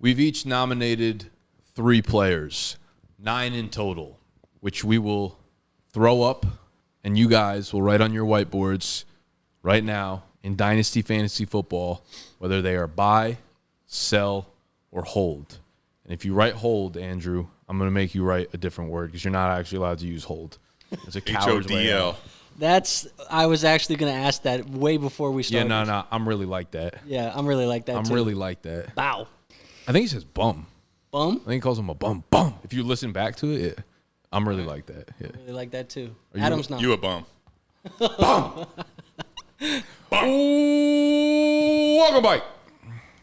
We've each nominated 3 players, 9 in total, which we will throw up, and you guys will write on your whiteboards right now in Dynasty Fantasy Football whether they are buy, sell, or hold. And if you write hold, Andrew, I'm going to make you write a different word because you're not actually allowed to use hold. It's a coward's way out. I was actually going to ask that way before we started. Yeah, no, I'm really like that. Yeah, I'm really like that, too. I'm really like that. Bow. I think he says bum. Bum? I think he calls him a bum. Bum. If you listen back to it, yeah. I'm really like that. Yeah. I really like that, too. Are Adam's not. You a bum. Bum. Bum. Ooh, welcome, Mike.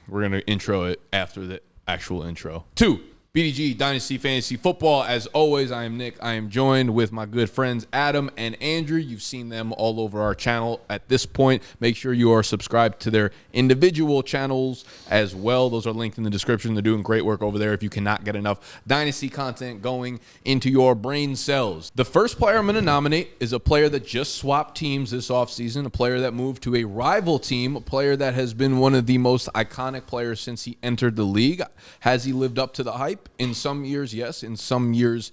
We're going to intro it after the actual intro. 2, BDGE Dynasty Fantasy Football. As always, I am Nick. I am joined with my good friends Adam and Andrew. You've seen them all over our channel at this point. Make sure you are subscribed to their individual channels as well. Those are linked in the description. They're doing great work over there if you cannot get enough Dynasty content going into your brain cells. The first player I'm going to nominate is a player that just swapped teams this offseason, a player that moved to a rival team, a player that has been one of the most iconic players since he entered the league. Has he lived up to the hype? In some years, yes. In some years,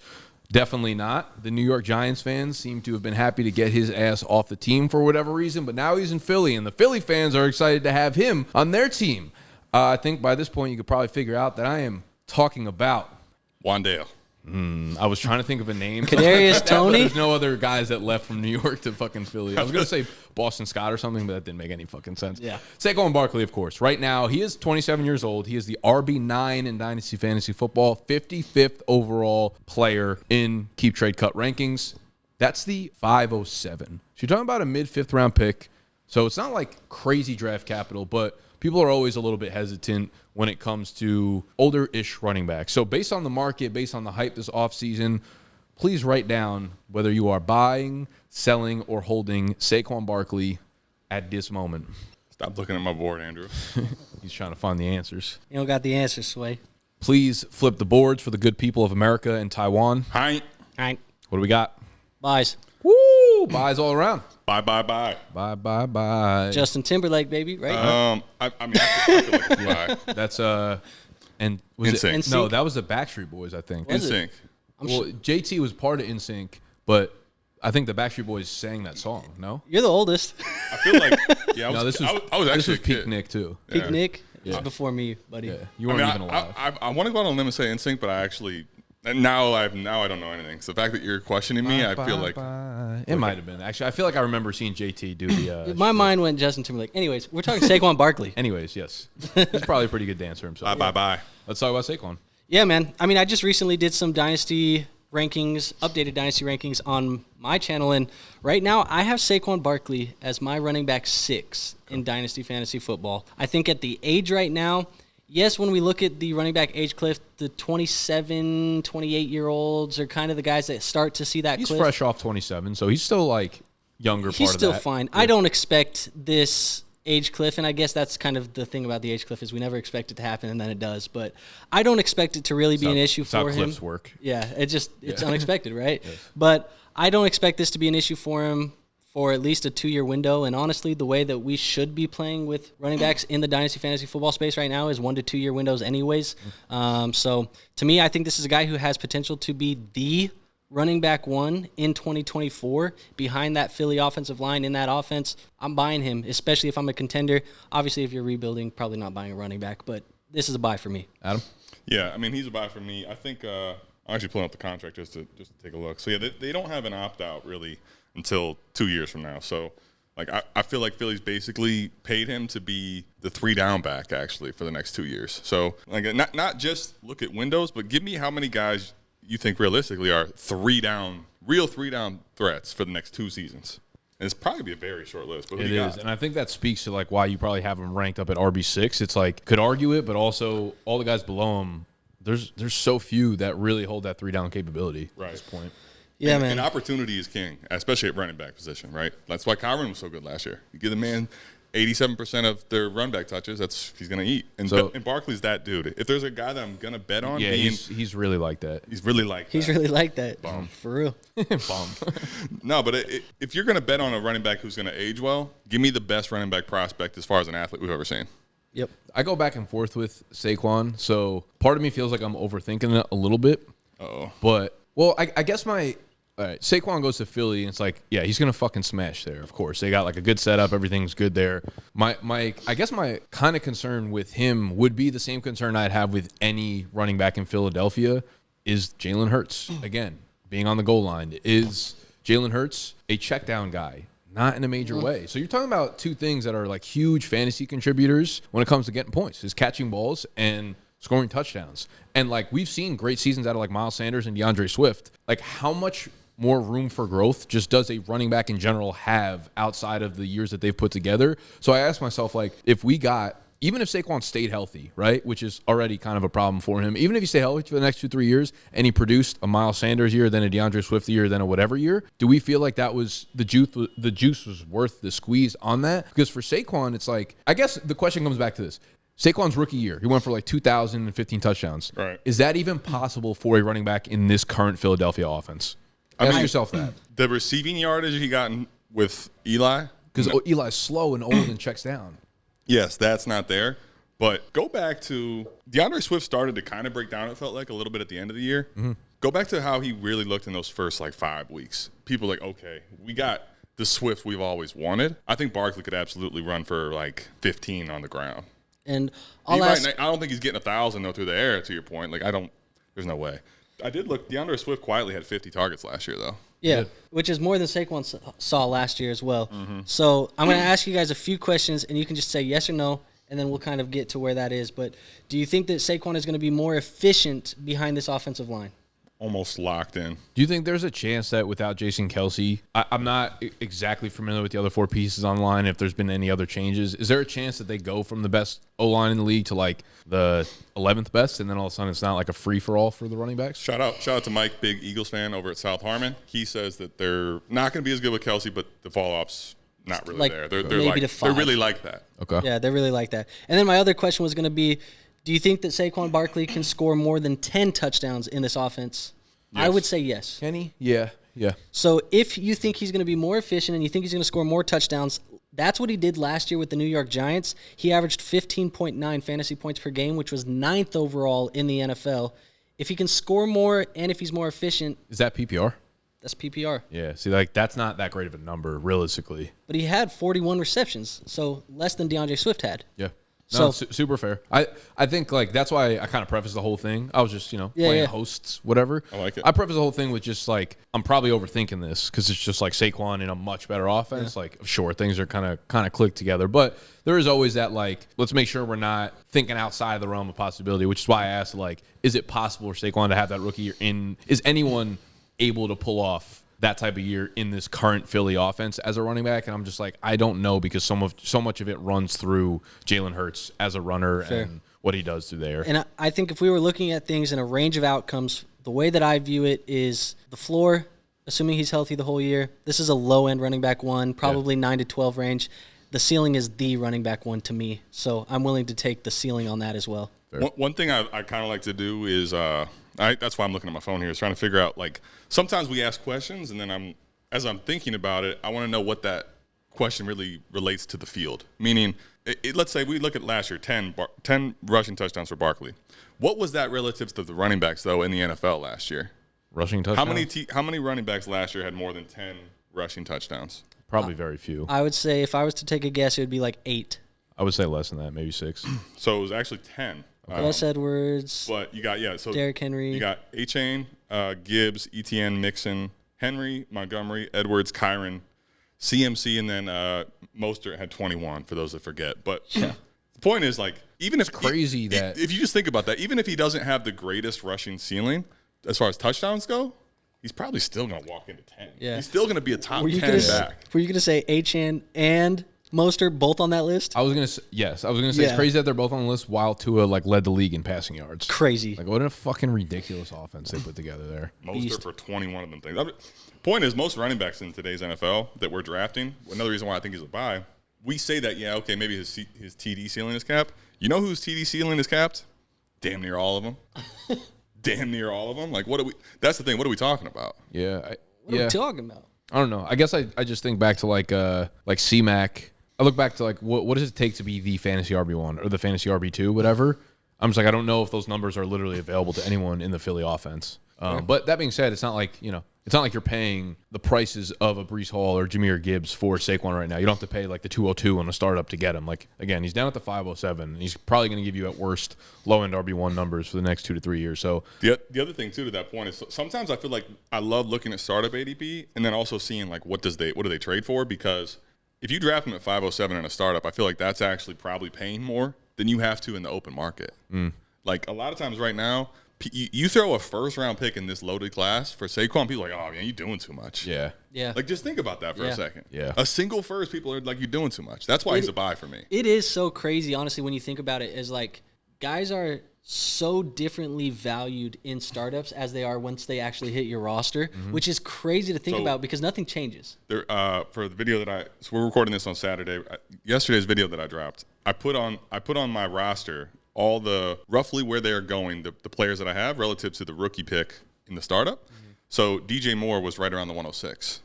definitely not. The New York Giants fans seem to have been happy to get his ass off the team for whatever reason, but now he's in Philly, and the Philly fans are excited to have him on their team. I think by this point, you could probably figure out that I am talking about Wandale. I was trying to think of a name. Kadarius Toney? There's no other guys that left from New York to fucking Philly. I was going to say Boston Scott or something, but that didn't make any fucking sense. Yeah. Saquon Barkley, of course. Right now, he is 27 years old. He is the RB9 in Dynasty Fantasy Football, 55th overall player in Keep Trade Cut rankings. That's the 507. So you're talking about a mid-5th round pick. So it's not like crazy draft capital, but people are always a little bit hesitant when it comes to older-ish running backs. So based on the market, based on the hype this offseason, please write down whether you are buying, selling, or holding Saquon Barkley at this moment. Stop looking at my board, Andrew. He's trying to find the answers. You don't got the answers, Sway. Please flip the boards for the good people of America and Taiwan. Hi. All right. What do we got? Buys. Woo! Buys all around. Bye. Bye. Justin Timberlake, baby, right? I could look at bye. That's and was NSYNC. it? No, that was the Backstreet Boys, I think. Was it? NSYNC. Well, JT was part of NSYNC, but I think the Backstreet Boys sang that song. No, You're the oldest. I feel like no, this was I was actually this was a kid. peak Nick too. Peak Yeah. Nick. Yeah. Just before me, buddy. Yeah, you weren't even alive. I want to go out on a limb and say NSYNC, but I actually now I don't know anything. So the fact that you're questioning me, I feel like it might have been. Actually, I feel like I remember seeing JT do the. My mind went Justin Timberlake. Anyways, we're talking Saquon Barkley. Anyways, yes, he's probably a pretty good dancer himself. bye. Let's talk about Saquon. Yeah, man. I mean, I just recently did some Dynasty rankings, updated Dynasty rankings on my channel, and right now I have Saquon Barkley as my running back 6 in Dynasty Fantasy Football. I think at the age right now, yes, when we look at the running back age cliff, the 27, 28-year-olds are kind of the guys that start to see that He's cliff. fresh off 27, so he's still like younger He's part of still that. fine. Yeah. I don't expect this age cliff, and I guess that's kind of the thing about the age cliff is we never expect it to happen, and then it does. But I don't expect it to really be an issue for him. That's how cliffs work. Yeah, it's unexpected, right? Yes. But I don't expect this to be an issue for him for at least a 2-year window. And honestly, the way that we should be playing with running backs in the Dynasty Fantasy Football space right now is 1 to 2 year windows anyways. So to me, I think this is a guy who has potential to be the running back 1 in 2024 behind that Philly offensive line in that offense. I'm buying him, especially if I'm a contender. Obviously, if you're rebuilding, probably not buying a running back, but this is a buy for me. Adam? Yeah, I mean he's a buy for me. I think I'm actually pulling up the contract just to take a look. So yeah, they don't have an opt out really until 2 years from now. So like I feel like Philly's basically paid him to be the 3-down back actually for the next 2 years. So like not just look at windows, but give me how many guys you think realistically are 3-down, real 3-down threats for the next 2 seasons. And it's probably be a very short list. But It is, and I think that speaks to like why you probably have him ranked up at RB6. It's like could argue it, but also all the guys below him, there's so few that really hold that 3-down capability at this point. Yeah, and man. opportunity is king, especially at running back position, right? That's why Kyron was so good last year. You give the man 87% of their run back touches, he's going to eat. And Barkley's that dude. If there's a guy that I'm going to bet on, he's really like that. He's really like that. He's really like that. Bum. For real. Bum. No, but if you're going to bet on a running back who's going to age well, give me the best running back prospect as far as an athlete we've ever seen. Yep. I go back and forth with Saquon, so part of me feels like I'm overthinking it a little bit. But, well, I guess all right, Saquon goes to Philly, and it's like, yeah, he's going to fucking smash there, of course. They got, like, a good setup. Everything's good there. I guess my kind of concern with him would be the same concern I'd have with any running back in Philadelphia is Jalen Hurts. Again, being on the goal line. Is Jalen Hurts a check down guy? Not in a major way. So you're talking about two things that are, like, huge fantasy contributors when it comes to getting points, is catching balls and scoring touchdowns. And, like, we've seen great seasons out of, like, Miles Sanders and DeAndre Swift. Like, how much more room for growth just does a running back in general have outside of the years that they've put together? So I asked myself, like, even if Saquon stayed healthy, right, which is already kind of a problem for him, even if he stayed healthy for the next 2-3 years and he produced a Miles Sanders year, then a DeAndre Swift year, then a whatever year, do we feel like that was the juice was worth the squeeze on that? Because for Saquon, it's like, I guess the question comes back to this. Saquon's rookie year, he went for like 2,015 touchdowns. Right. Is that even possible for a running back in this current Philadelphia offense? Ask yourself that. The receiving yardage he got with Eli. Because Eli's slow and old and checks down. Yes, that's not there. But go back to DeAndre Swift started to kind of break down, it felt like, a little bit at the end of the year. Mm-hmm. Go back to how he really looked in those first, like, 5 weeks. People like, okay, we got the Swift we've always wanted. I think Barkley could absolutely run for, like, 15 on the ground. And I don't think he's getting 1,000, though, through the air, to your point. Like, there's no way. I did look. DeAndre Swift quietly had 50 targets last year, though. Yeah, which is more than Saquon saw last year as well. Mm-hmm. So I'm going to ask you guys a few questions, and you can just say yes or no, and then we'll kind of get to where that is. But do you think that Saquon is going to be more efficient behind this offensive line? Almost locked in. Do you think there's a chance that without Jason Kelce, I'm not exactly familiar with the other four pieces on the line, if there's been any other changes, is there a chance that they go from the best O-line in the league to like the 11th best, and then all of a sudden it's not like a free-for-all for the running backs? Shout out to Mike, big Eagles fan over at South Harmon. He says that they're not going to be as good with Kelce, but the fall-off's not really there. They're really like that. Okay. Yeah, they really like that. And then my other question was going to be, do you think that Saquon Barkley can score more than 10 touchdowns in this offense? Yes. I would say yes. Can he? Yeah. So if you think he's going to be more efficient and you think he's going to score more touchdowns, that's what he did last year with the New York Giants. He averaged 15.9 fantasy points per game, which was 9th overall in the NFL. If he can score more and if he's more efficient. Is that PPR? That's PPR. Yeah. See, like, that's not that great of a number, realistically. But he had 41 receptions, so less than DeAndre Swift had. Yeah. No, super fair. I think, like, that's why I kind of prefaced the whole thing. I was just, playing hosts, whatever. I like it. I prefaced the whole thing with just, like, I'm probably overthinking this because it's just, like, Saquon in a much better offense. Yeah. Like, sure, things are kind of clicked together. But there is always that, like, let's make sure we're not thinking outside of the realm of possibility, which is why I asked, like, is it possible for Saquon to have that rookie year is anyone able to pull off that type of year in this current Philly offense as a running back? And I'm just like, I don't know, because so much of it runs through Jalen Hurts as a runner. Fair. And what he does through there. And I think if we were looking at things in a range of outcomes, the way that I view it is the floor, assuming he's healthy the whole year, this is a low-end running back one, probably 9 to 12 range. The ceiling is the running back one to me. So I'm willing to take the ceiling on that as well. One thing I kind of like to do is that's why I'm looking at my phone here, is trying to figure out, like, sometimes we ask questions, and then as I'm thinking about it, I want to know what that question really relates to the field. Meaning, let's say we look at last year, 10 rushing touchdowns for Barkley. What was that relative to the running backs, though, in the NFL last year? Rushing touchdowns? How many running backs last year had more than 10 rushing touchdowns? Probably very few. I would say, if I was to take a guess, it would be like 8. I would say less than that, maybe 6. So it was actually 10. Gus Edwards. But you got, Derrick Henry. You got A-Chain, Gibbs, Etienne, Mixon, Henry, Montgomery, Edwards, Kyron, CMC, and then Mostert had 21, for those that forget. But the point is, like, even if crazy that if you just think about that, even if he doesn't have the greatest rushing ceiling as far as touchdowns go, he's probably still going to walk into 10. Yeah. He's still going to be a top 10 back. Were you going to say A-Chan and Mostert both on that list? I was gonna say yes. I was gonna say it's crazy that they're both on the list while Tua led the league in passing yards. Crazy. Like, what a fucking ridiculous offense they put together there. Mostert for 21 of them things. Point is, most running backs in today's NFL that we're drafting, another reason why I think he's a buy, we say that maybe his TD ceiling is capped. You know whose TD ceiling is capped? Damn near all of them. Damn near all of them. Like, that's the thing. What are we talking about? Yeah. What are we talking about? I don't know. I guess I just think back to like C-Mac I look back to like what does it take to be the fantasy RB1 or the fantasy RB2, whatever. I'm just like, I don't know if those numbers are literally available to anyone in the Philly offense. But that being said, it's not like, it's not like you're paying the prices of a Breece Hall or Jahmyr Gibbs for Saquon right now. You don't have to pay like the 202 on a startup to get him. Like, again, he's down at the 507, and he's probably going to give you at worst low-end RB1 numbers for the next 2 to 3 years. So the other thing too to that point is sometimes I feel like I love looking at startup ADP and then also seeing like what do they trade for, because if you draft him at 507 in a startup, I feel like that's actually probably paying more than you have to in the open market. Like a lot of times right now, you throw a first-round pick in this loaded class for Saquon, people are like, oh, man, you're doing too much. Yeah. Like, just think about that for a second. Yeah. A single first, people are like, you're doing too much. That's why he's a buy for me. It is so crazy, honestly, when you think about it, is like guys are so differently valued in startups as they are once they actually hit your roster, which is crazy to think about because nothing changes. There, for the video so we're recording this on Saturday. Yesterday's video that I dropped, I put on my roster all the roughly where they're going, the players that I have relative to the rookie pick in the startup. So DJ Moore was right around the 106.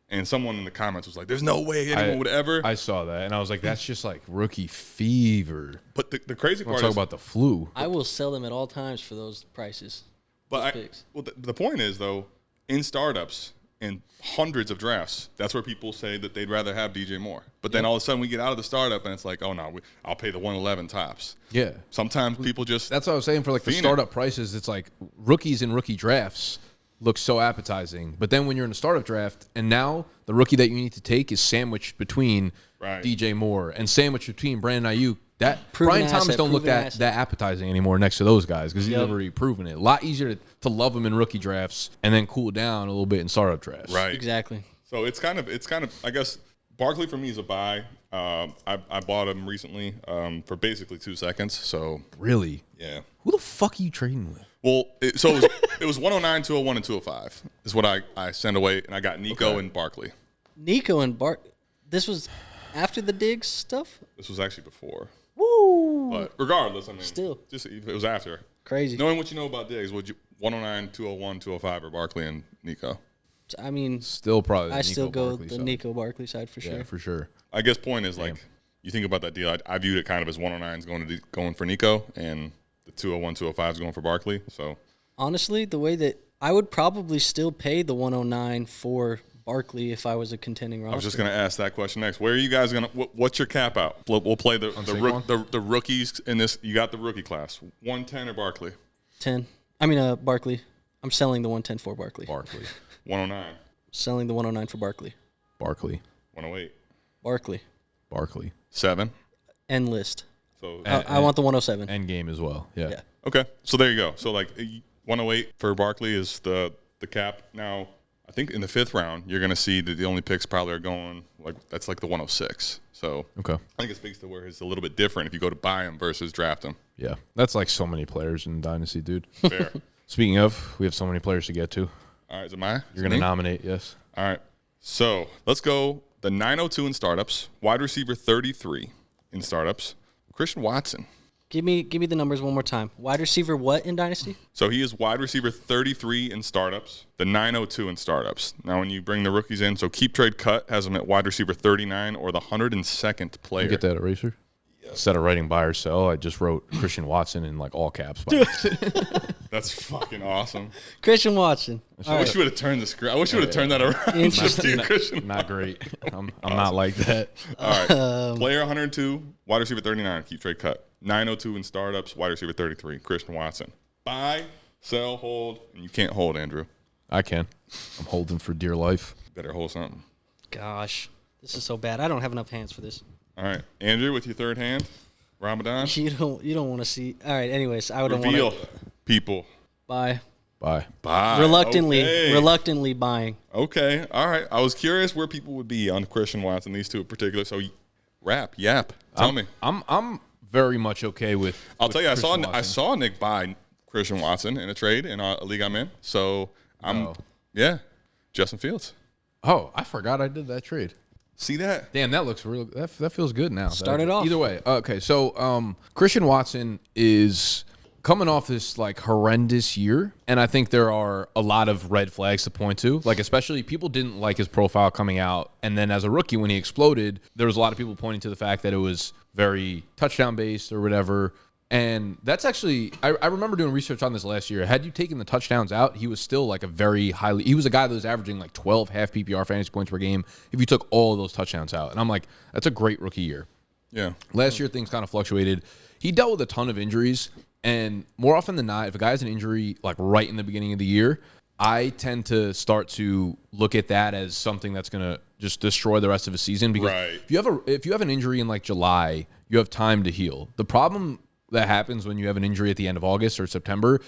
And someone in the comments was like, there's no way anyone would ever. I saw that, and I was like, that's just like rookie fever. But the crazy part Talk is about the flu. I will sell them at all times for those prices. But the point is, though, in startups, in hundreds of drafts, that's where people say that they'd rather have DJ Moore. But then all of a sudden we get out of the startup and it's like, oh, no, I'll pay the 111 tops. Yeah. Sometimes people just. That's what I was saying for like the startup prices. It's like rookies in rookie drafts look so appetizing. But then when you're in a startup draft and now the rookie that you need to take is sandwiched between DJ Moore and sandwiched between Brandon Ayuk. That Brian Thomas don't look that appetizing anymore next to those guys because he's already proven it. A lot easier to love him in rookie drafts and then cool down a little bit in startup drafts. Right. Exactly. So it's kind of I guess Barkley for me is a buy. I bought him recently for basically 2 seconds. So really, yeah. Who the fuck are you trading with? Well, it was 109, 201, and 205 is what I sent away, and I got Nico and Barkley. Nico and This was after the Diggs stuff? This was actually before. Woo! But regardless, I mean, still, just it was after. Crazy. Knowing what you know about Diggs, would you 109, 201, 205, or Barkley and Nico? I mean, still probably. I still go the Nico Barkley side for sure. Yeah, for sure. I guess point is like you think about that deal. I viewed it kind of as 109s going for Nico, and the 201, 205s going for Barkley. So honestly, the way that I would probably still pay the 109 for Barkley if I was a contending roster. I was just going to ask that question next. Where are you guys going to – what's your cap out? We'll play the rookies in this. You got the rookie class. 110 or Barkley? 10. I mean, Barkley. I'm selling the 110 for Barkley. 109. Selling the 109 for Barkley. 108. Barkley. 7. End list. So I want the 107. End game as well. Yeah. Okay. So there you go. So like 108 for Barkley is the cap. Now – I think in the 5th round, you're going to see that the only picks probably are going that's like the 106. So I think it speaks to where it's a little bit different if you go to buy him versus draft him. Yeah, that's like so many players in Dynasty, dude. Fair. Speaking of, we have so many players to get to. All right, is it mine? You're going to nominate, yes. All right. So let's go the 902 in startups, wide receiver 33 in startups, Christian Watson. Give me the numbers one more time. Wide receiver what in Dynasty? So he is wide receiver 33 in startups, the 902 in startups. Now when you bring the rookies in, so Keep Trade Cut has him at wide receiver 39 or the 102nd player. You get that eraser? Yes. Instead of writing buy or sell, I just wrote Christian Watson in like all caps. That's fucking awesome. Christian Watson. I wish you would have turned the screen. I wish you would have turned that around. Christian. Not great. I'm not like that. All right. Player 102, wide receiver 39, Keep Trade Cut. 902 in startups, wide receiver 33, Christian Watson. Buy, sell, hold, and you can't hold, Andrew. I can. I'm holding for dear life. Better hold something. Gosh, this is so bad. I don't have enough hands for this. All right, Andrew, with your third hand, Ramadan. You don't want to see. All right. Anyways, I would want to reveal people. Buy. Reluctantly buying. Okay. All right. I was curious where people would be on Christian Watson, these two in particular. So, yap. Tell me. I'm very much okay with. I'll tell you, I saw Nick buy Christian Watson in a trade in a league I'm in. So Justin Fields. Oh, I forgot I did that trade. See that? Damn, that looks real. That feels good now. Start it off. Either way, okay. So Christian Watson is coming off this like horrendous year, and I think there are a lot of red flags to point to. Like, especially people didn't like his profile coming out, and then as a rookie when he exploded, there was a lot of people pointing to the fact that it was very touchdown based or whatever. And that's actually, I remember doing research on this last year. Had you taken the touchdowns out, he was still like he was a guy that was averaging like 12 half PPR fantasy points per game if you took all of those touchdowns out. And I'm like, that's a great rookie year. Yeah. Last year, things kind of fluctuated. He dealt with a ton of injuries. And more often than not, if a guy has an injury like right in the beginning of the year, I tend to start to look at that as something that's going to just destroy the rest of the season. Because if you have an injury in like July, you have time to heal. The problem that happens when you have an injury at the end of August or September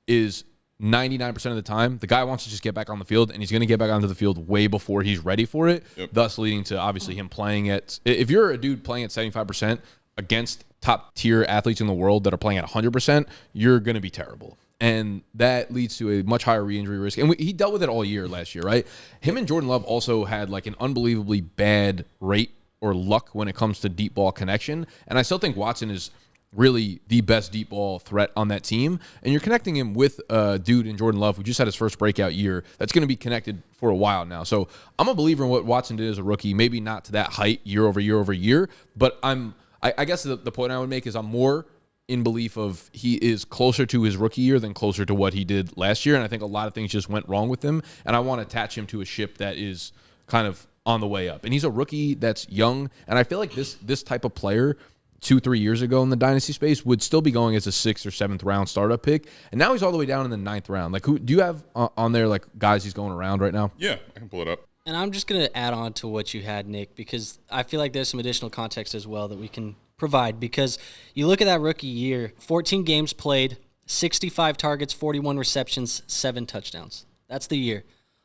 is 99% of the time, the guy wants to just get back on the field, and he's going to get back onto the field way before he's ready for it, thus leading to obviously him playing at – if you're a dude playing at 75% against top-tier athletes in the world that are playing at 100%, you're going to be terrible. And that leads to a much higher re-injury risk. And he dealt with it all year last year, right? Him and Jordan Love also had like an unbelievably bad rate or luck when it comes to deep ball connection. And I still think Watson is – really the best deep ball threat on that team. And you're connecting him with a dude in Jordan Love who just had his first breakout year that's going to be connected for a while now. So I'm a believer in what Watson did as a rookie, maybe not to that height year over year, but I guess the point I would make is I'm more in belief of he is closer to his rookie year than closer to what he did last year. And I think a lot of things just went wrong with him. And I want to attach him to a ship that is kind of on the way up. And he's a rookie that's young. And I feel like this type of player 2-3 years ago in the dynasty space would still be going as a 6th or 7th round startup pick, and now he's all the way down in the 9th round. Like, who do you have on there? Like guys he's going around right now? Yeah, I can pull it up. And I'm just gonna add on to what you had, Nick, because I feel like there's some additional context as well that we can provide. Because you look at that rookie year, 14 games played, 65 targets, 41 receptions, 7 touchdowns. That's the year.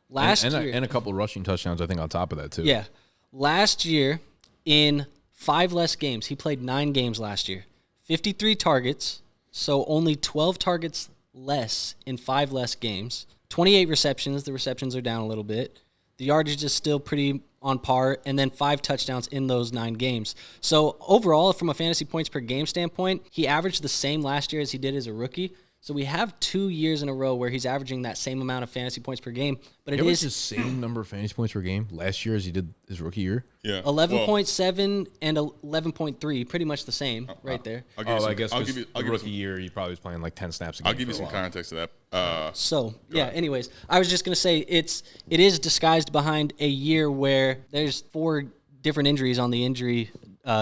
Last year, and a couple rushing touchdowns, I think, on top of that too. Yeah, last year in 5 less games. He played 9 games last year. 53 targets, so only 12 targets less in 5 less games. 28 receptions. The receptions are down a little bit. The yardage is still pretty on par, and then 5 touchdowns in those 9 games. So overall, from a fantasy points per game standpoint, he averaged the same last year as he did as a rookie. So we have 2 years in a row where he's averaging that same amount of fantasy points per game. But it is the same number of fantasy points per game last year as he did his rookie year. Yeah, 11.7 and 11.3, pretty much the same right there. I guess the rookie year he probably was playing like 10 snaps a game. I'll give you some context to that. Anyways, I was just gonna say it is disguised behind a year where there's 4 different injuries on the injury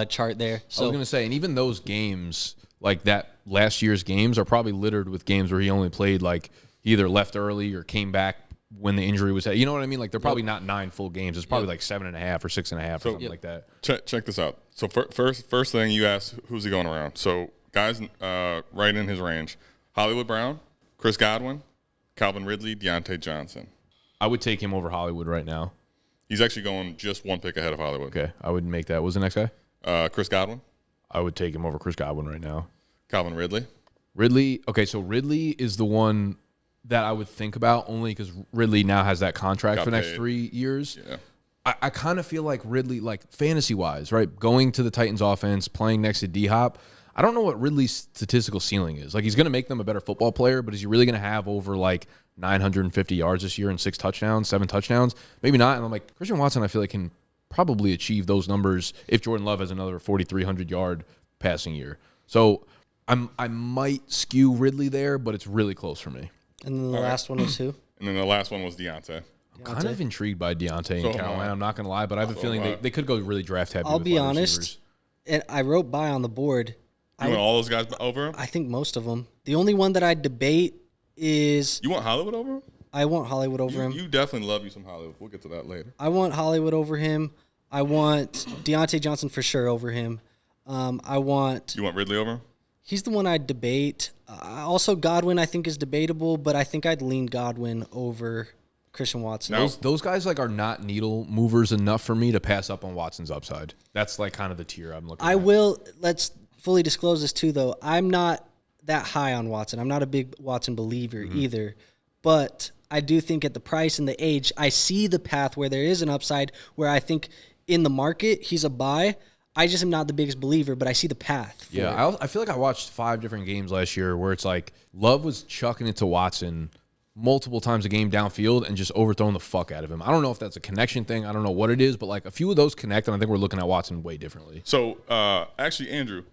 chart there. So I was gonna say, and even those games. Like that last year's games are probably littered with games where he only played like he either left early or came back when the injury was. You know what I mean? Like they're probably not 9 full games. It's probably like 7.5 or 6.5 or something like that. Check this out. So first thing you asked, who's he going around? So guys right in his range: Hollywood Brown, Chris Godwin, Calvin Ridley, Deontay Johnson. I would take him over Hollywood right now. He's actually going just 1 pick ahead of Hollywood. Okay, I would make that. What was the next guy? Chris Godwin. I would take him over Chris Godwin right now. Calvin Ridley. Okay, so Ridley is the one that I would think about only because Ridley now has that contract for the next 3 years. Yeah. I kind of feel like Ridley, like fantasy-wise, right, going to the Titans offense, playing next to D-Hop, I don't know what Ridley's statistical ceiling is. Like, he's going to make them a better football player, but is he really going to have over, like, 950 yards this year and 7 touchdowns? Maybe not. And I'm like, Christian Watson, I feel like, can probably achieve those numbers if Jordan Love has another 4,300-yard passing year. So I might skew Ridley there, but it's really close for me. And then the last one was who? And then the last one was Deontay. I'm kind of intrigued by Deontay in Carolina. I'm not going to lie, but I have a feeling they could go really draft heavy. I'll be honest, and I wrote by on the board. You want all those guys over him? I think most of them. The only one that I debate is... You want Hollywood over him? I want Hollywood over him. You definitely love you some Hollywood. We'll get to that later. I want Hollywood over him. I want Deontay Johnson for sure over him. You want Ridley over him? He's the one I'd debate. Also, Godwin I think is debatable, but I think I'd lean Godwin over Christian Watson. Those guys like are not needle movers enough for me to pass up on Watson's upside. That's like kind of the tier I'm looking at. Let's fully disclose this too, though. I'm not that high on Watson. I'm not a big Watson believer either. But I do think at the price and the age, I see the path where there is an upside where I think in the market he's a buy. I just am not the biggest believer, but I see the path. Yeah, I feel like I watched 5 different games last year where it's like Love was chucking it to Watson multiple times a game downfield and just overthrowing the fuck out of him. I don't know if that's a connection thing. I don't know what it is, but like a few of those connect, and I think we're looking at Watson way differently. So, actually, Andrew,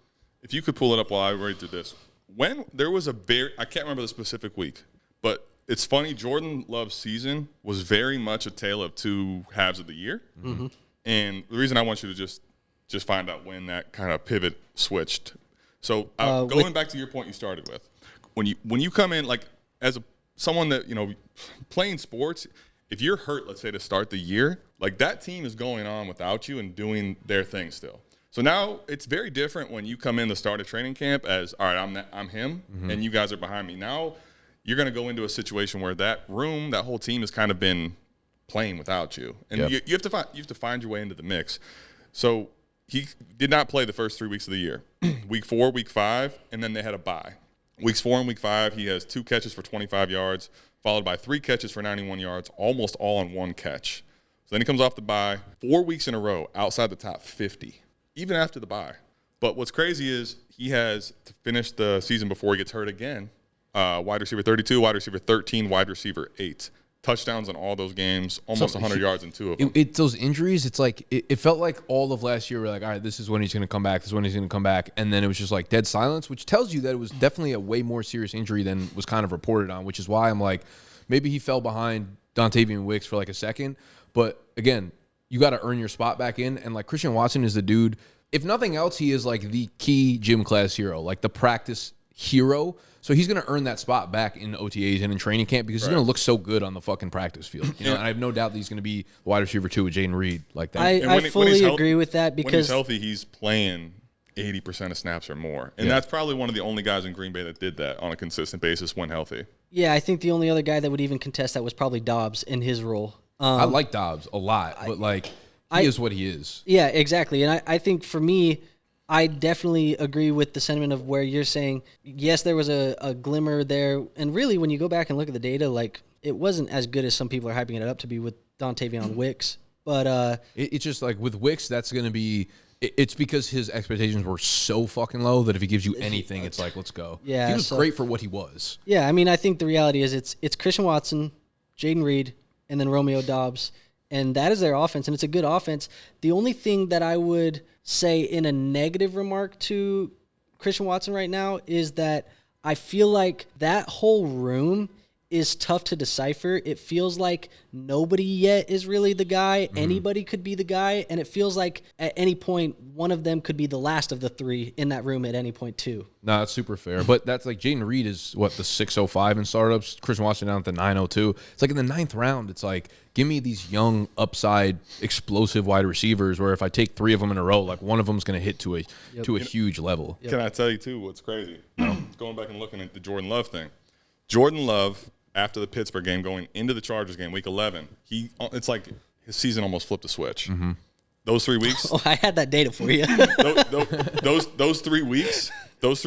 if you could pull it up while I read through this. When there was I can't remember the specific week, but it's funny, Jordan Love's season was very much a tale of 2 halves of the year. Mm-hmm. And the reason I want you to just find out when that kind of pivot switched. So going back to your point you started with, when you come in, like as someone that, playing sports, if you're hurt, let's say to start the year, like that team is going on without you and doing their thing still. So now it's very different when you come in to start a training camp as, all right, I'm him, and you guys are behind me. Now you're going to go into a situation where that whole team has kind of been playing without you, and you have to find your way into the mix. So he did not play the first 3 weeks of the year, week 4, week 5, and then they had a bye. Weeks 4 and week 5, he has 2 catches for 25 yards, followed by 3 catches for 91 yards, almost all on 1 catch. So then he comes off the bye, 4 weeks in a row outside the top 50. Even after the bye. But what's crazy is he has to finish the season before he gets hurt again. Wide receiver 32, wide receiver 13, wide receiver 8. Touchdowns in all those games, almost 100 yards in 2 of them. It's those injuries. It's like it felt like all of last year we're like, all right, this is when he's going to come back. This is when he's going to come back. And then it was just like dead silence, which tells you that it was definitely a way more serious injury than was kind of reported on, which is why I'm like, maybe he fell behind Dontavian Wicks for like a second. But again, you got to earn your spot back in. And like Christian Watson is the dude. If nothing else, he is like the key gym class hero, like the practice hero. So he's going to earn that spot back in OTAs and in training camp because he's going to look so good on the fucking practice field. And I have no doubt that he's going to be wide receiver 2 with Jayden Reed like that. I fully agree with that because when he's healthy, he's playing 80% of snaps or more. And that's probably one of the only guys in Green Bay that did that on a consistent basis when healthy. Yeah, I think the only other guy that would even contest that was probably Dobbs in his role. I like Dobbs a lot, but like he is what he is. Yeah, exactly. And I think for me, I definitely agree with the sentiment of where you're saying, yes, there was a glimmer there. And really, when you go back and look at the data, like it wasn't as good as some people are hyping it up to be with Dontavian Wicks. But it's just like with Wicks, that's going to be – it's because his expectations were so fucking low that if he gives you anything, it's like, let's go. Yeah, he was great for what he was. Yeah, I mean, I think the reality is it's Christian Watson, Jayden Reed, and then Romeo Dobbs. And that is their offense, and it's a good offense. The only thing that I would say in a negative remark to Christian Watson right now is that I feel like that whole room is tough to decipher. It feels like nobody yet is really the guy. Anybody could be the guy, and it feels like at any point one of them could be the last of the 3 in that room at any point too. No, that's super fair. But that's like Jayden Reed is what, the 605 in startups. Christian Watson down at the 902. It's like in the 9th round, it's like give me these young upside explosive wide receivers where if I take 3 of them in a row, like one of them is going to hit to a huge level. Can I tell you too what's crazy? Going back and looking at the Jordan Love thing. Jordan Love, after the Pittsburgh game, going into the Chargers game, week 11, it's like his season almost flipped a switch. Mm-hmm. Those 3 weeks. Oh, I had that data for you. those 3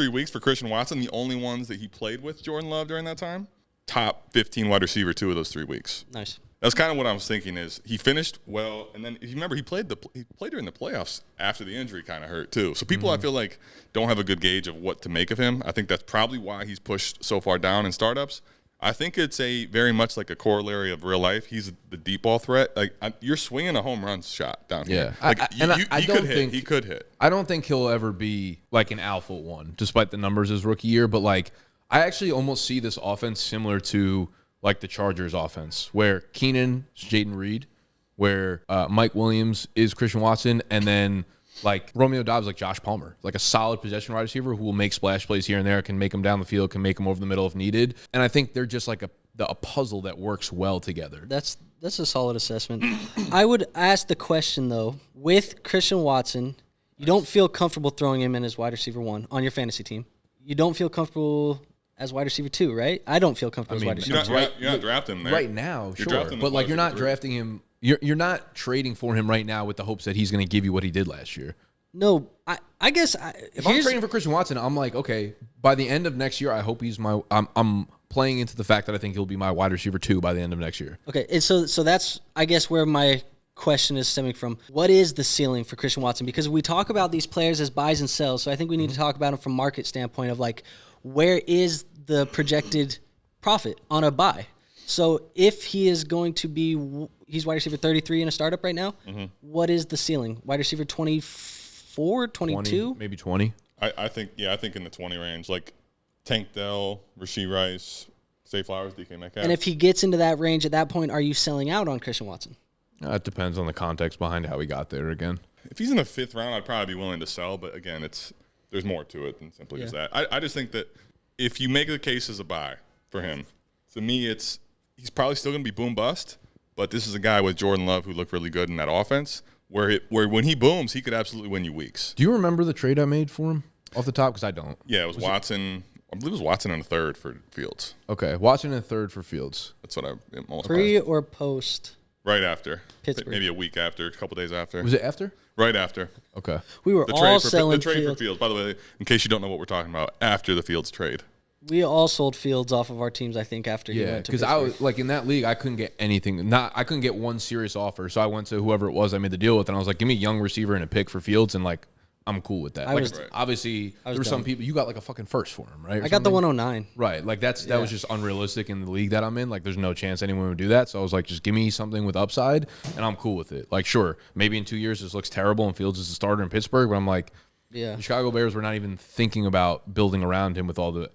weeks for Christian Watson, the only ones that he played with Jordan Love during that time, top 15 wide receiver 2 of those 3 weeks. Nice. That's kind of what I was thinking is he finished well, and then if you remember he played during the playoffs after the injury kind of hurt too. So people I feel like don't have a good gauge of what to make of him. I think that's probably why he's pushed so far down in startups. I think it's a very much like a corollary of real life. He's the deep ball threat. Like you're swinging a home run shot down here. He could hit. I don't think he'll ever be like an alpha one, despite the numbers his rookie year. But like, I actually almost see this offense similar to like the Chargers offense, where Keenan is Jayden Reed, where Mike Williams is Christian Watson, and then like Romeo Dobbs, like Josh Palmer, like a solid possession wide receiver who will make splash plays here and there, can make them down the field, can make them over the middle if needed. And I think they're just like a puzzle that works well together. That's a solid assessment. I would ask the question though, with Christian Watson, you don't feel comfortable throwing him in as wide receiver 1 on your fantasy team. You don't feel comfortable as wide receiver 2, right? I don't feel comfortable as wide receiver 2. You're not drafting him there. Right now, sure. But like you're not drafting him. You're not trading for him right now with the hopes that he's going to give you what he did last year. No, I guess if I'm trading for Christian Watson, I'm like, okay, by the end of next year, I hope he's my. I'm playing into the fact that I think he'll be my wide receiver 2 by the end of next year. Okay, and so that's I guess where my question is stemming from, what is the ceiling for Christian Watson? Because we talk about these players as buys and sells, so I think we need to talk about them from market standpoint of like, where is the projected profit on a buy? So if he is going to be, he's wide receiver 33 in a startup right now, what is the ceiling? Wide receiver 24, 22? 20, maybe 20. I think in the 20 range, like Tank Dell, Rashee Rice, Zay Flowers, DK Metcalf. And if he gets into that range at that point, are you selling out on Christian Watson? It depends on the context behind how he got there again. If he's in the 5th round, I'd probably be willing to sell. But again, there's more to it than simply just that. I just think that if you make the case as a buy for him, to me, he's probably still going to be boom bust. But this is a guy with Jordan Love who looked really good in that offense, where when he booms, he could absolutely win you weeks. Do you remember the trade I made for him off the top? Because I don't. Yeah, it was Watson. I believe it was Watson in the 3rd for Fields. Okay, Watson in the 3rd for Fields. That's what Pre or post? Right after. Pittsburgh. Maybe a week after, a couple days after. Was it after? Right after. Okay. We were all selling the trade Fields. for Fields. By the way, in case you don't know what we're talking about, after the Fields trade. We all sold Fields off of our teams, I think, after he went to Pittsburgh. I was like in that league, I couldn't get anything. I couldn't get one serious offer, so I went to whoever it was I made the deal with, and I was like, "Give me a young receiver and a pick for Fields," and like, I'm cool with that. Obviously, there were some people. You got like a fucking first for him, right? I got the 109. Right, like that was just unrealistic in the league that I'm in. Like, there's no chance anyone would do that. So I was like, just give me something with upside, and I'm cool with it. Like, sure, maybe in 2 years this looks terrible and Fields is the starter in Pittsburgh, but I'm like, the Chicago Bears were not even thinking about building around him with all the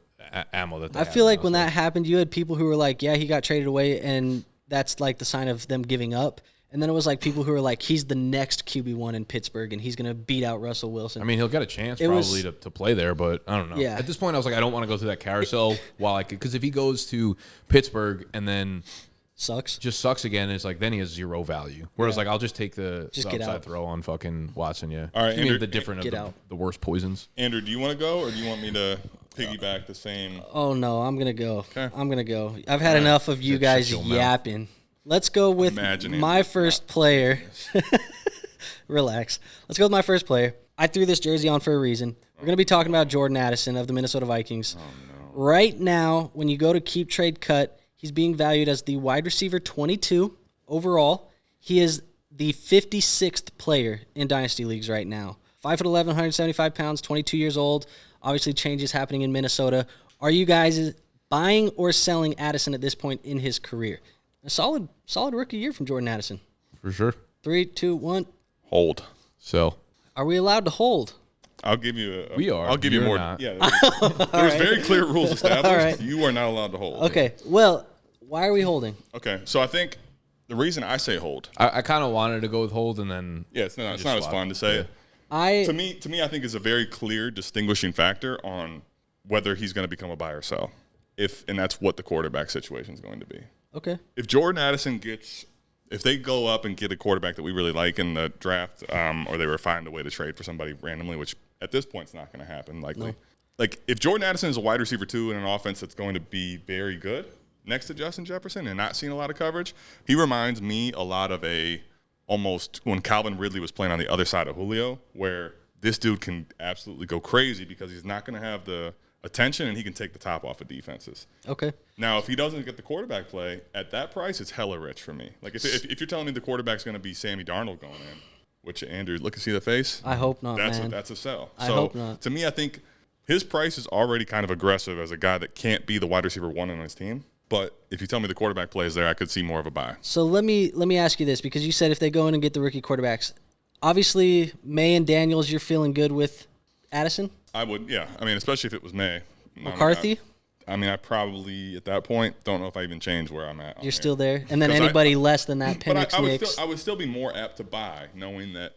ammo that they I had feel like now, when so. that happened, you had people who were like, yeah, he got traded away, and that's like the sign of them giving up. And then it was like people who were like, he's the next QB1 in Pittsburgh, and he's going to beat out Russell Wilson. I mean, he'll get a chance probably to play there, but I don't know. Yeah. At this point, I was like, I don't want to go through that carousel while I could. Because if he goes to Pittsburgh and then just sucks again, it's like then he has zero value. Whereas like I'll just take the upside throw on fucking Watson, yeah. All right, Andrew, Andrew, the different of the worst poisons. Andrew, do you want to go or do you want me to piggyback the same? Oh, no, I'm going to go. Okay. I'm going to go. I've had enough of you guys yapping. Let's go with my first player. Relax. Let's go with my first player. I threw this jersey on for a reason. We're going to be talking about Jordan Addison of the Minnesota Vikings. Oh, no. Right now, when you go to keep trade cut, he's being valued as the wide receiver 22 overall. He is the 56th player in Dynasty leagues right now. 5'11", 175 pounds, 22 years old. Obviously, changes happening in Minnesota. Are you guys buying or selling Addison at this point in his career? A solid rookie year from Jordan Addison. For sure. 3, 2, 1. Hold. So. Are we allowed to hold? I'll give you we are. I'll give you more. Not. Yeah. There's very clear rules established. All right. You are not allowed to hold. Okay. Well, why are we holding? Okay. So I think the reason I say hold. I kind of wanted to go with hold and then. Yeah, it's not as fun to say. To me, I think is a very clear distinguishing factor on whether he's going to become a buy or sell. And that's what the quarterback situation is going to be. Okay. If Jordan Addison if they go up and get a quarterback that we really like in the draft, or they were find a way to trade for somebody randomly, which at this point is not going to happen likely. No. Like if Jordan Addison is a wide receiver 2 in an offense that's going to be very good next to Justin Jefferson and not seeing a lot of coverage, he reminds me a lot of almost when Calvin Ridley was playing on the other side of Julio, where this dude can absolutely go crazy because he's not going to have the attention and he can take the top off of defenses. Okay. Now, if he doesn't get the quarterback play at that price, it's hella rich for me. Like if you're telling me the quarterback's going to be Sammy Darnold going in, which Andrew, look and see the face. I hope not, man. That's a sell. I hope not. To me, I think his price is already kind of aggressive as a guy that can't be the wide receiver 1 on his team. But if you tell me the quarterback play is there, I could see more of a buy. So let me ask you this, because you said if they go in and get the rookie quarterbacks, obviously May and Daniels, you're feeling good with Addison? I would, yeah. I mean, especially if it was May. McCarthy? I probably, at that point, don't know if I even changed where I'm at. You're still there? And then anybody less than that, Penix, I would still be more apt to buy, knowing that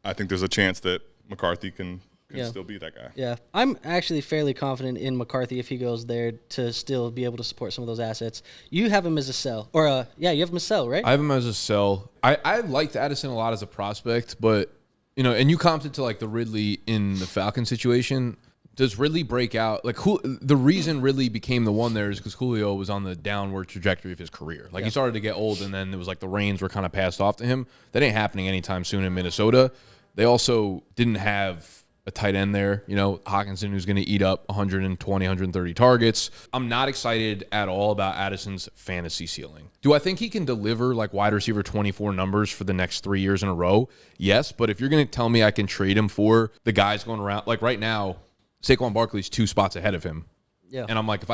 I think there's a chance that McCarthy can still be that guy. Yeah. I'm actually fairly confident in McCarthy if he goes there to still be able to support some of those assets. You have him as a sell. Or, you have him as a sell, right? I have him as a sell. I liked Addison a lot as a prospect, but, and you comped it to, like, the Ridley in the Falcon situation. Does Ridley break out? Like, the reason Ridley became the one there is because Julio was on the downward trajectory of his career. Like, he started to get old, and then it was like the reins were kind of passed off to him. That ain't happening anytime soon in Minnesota. They also didn't have a tight end there. You know, Hawkinson, who's going to eat up 120, 130 targets. I'm not excited at all about Addison's fantasy ceiling. Do I think he can deliver like wide receiver 24 numbers for the next 3 years in a row? Yes, but if you're going to tell me I can trade him for the guys going around, like right now, Saquon Barkley's 2 spots ahead of him. Yeah. And I'm like, if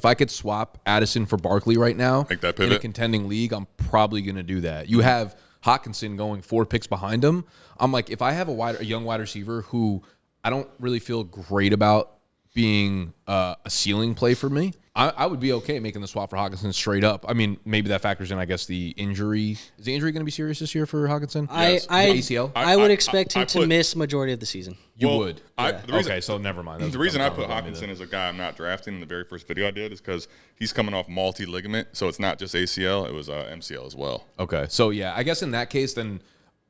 I could swap Addison for Barkley right now in a contending league, I'm probably going to do that. You have Hawkinson going 4 picks behind him. I'm like, if I have a young wide receiver who I don't really feel great about being a ceiling play for me, I would be okay making the swap for Hawkinson straight up. I mean, maybe that factors in, I guess, the injury. Is the injury going to be serious this year for Hawkinson? Yes. ACL? I would expect him to miss majority of the season. You would? Yeah. Okay, so never mind. The reason I put Hawkinson as a guy I'm not drafting in the very first video I did is because he's coming off multi-ligament, so it's not just ACL, it was MCL as well. Okay, so yeah, I guess in that case then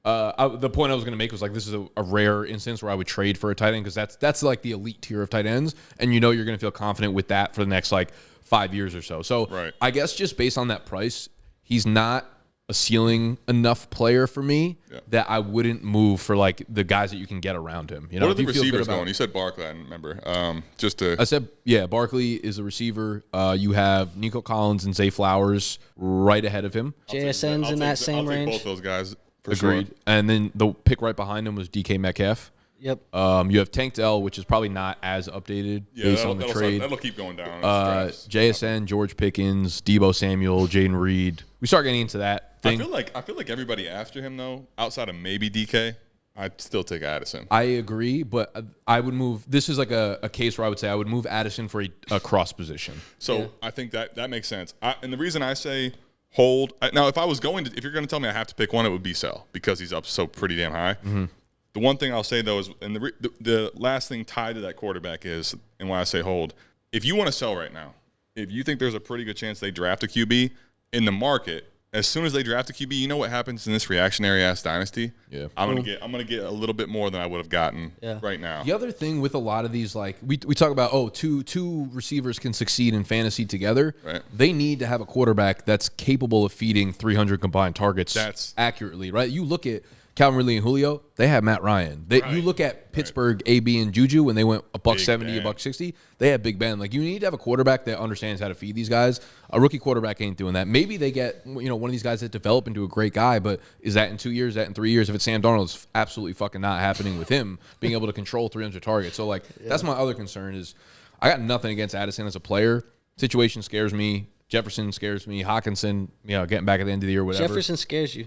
the point I was going to make was like this is a rare instance where I would trade for a tight end because that's like the elite tier of tight ends, and you know you're going to feel confident with that for the next like 5 years or so. So right. I guess just based on that price, he's not a ceiling enough player for me that I wouldn't move for like the guys that you can get around him. You know, what are the receivers going? You said Barkley, I didn't remember. I said Barkley is a receiver. You have Nico Collins and Zay Flowers right ahead of him. JSN's in that same range. Both those guys. Agreed. Sure. And then the pick right behind him was DK Metcalf. Yep. You have Tank Dell, which is probably not as updated based on the trade. That'll keep going down. JSN, George Pickens, Deebo Samuel, Jayden Reed. We start getting into that thing. I feel like everybody after him though, outside of maybe DK, I'd still take Addison. I agree, but I would move. This is like a case where I would say I would move Addison for a cross position. So I think that makes sense. And the reason I say hold now, if you're going to tell me I have to pick one, it would be sell because he's up so pretty damn high. Mm-hmm. The one thing I'll say though is, and the last thing tied to that quarterback is, and why I say hold, if you want to sell right now, if you think there's a pretty good chance they draft a QB in the market, as soon as they draft a QB, you know what happens in this reactionary ass dynasty? Yeah, I'm gonna get a little bit more than I would have gotten right now. The other thing with a lot of these, like we talk about, two receivers can succeed in fantasy together. Right. They need to have a quarterback that's capable of feeding 300 combined targets accurately. Right. You look at Calvin Ridley and Julio, they have Matt Ryan. You look at Pittsburgh, AB and Juju when they went $170, $160, they had Big Ben. Like you need to have a quarterback that understands how to feed these guys. A rookie quarterback ain't doing that. Maybe they get one of these guys that develop into a great guy, but is that in 2 years? Is that in 3 years? If it's Sam Darnold, it's absolutely fucking not happening with him being able to control 300 targets. So like that's my other concern is I got nothing against Addison as a player. Situation scares me. Jefferson scares me. Hawkinson, getting back at the end of the year, whatever. Jefferson scares you.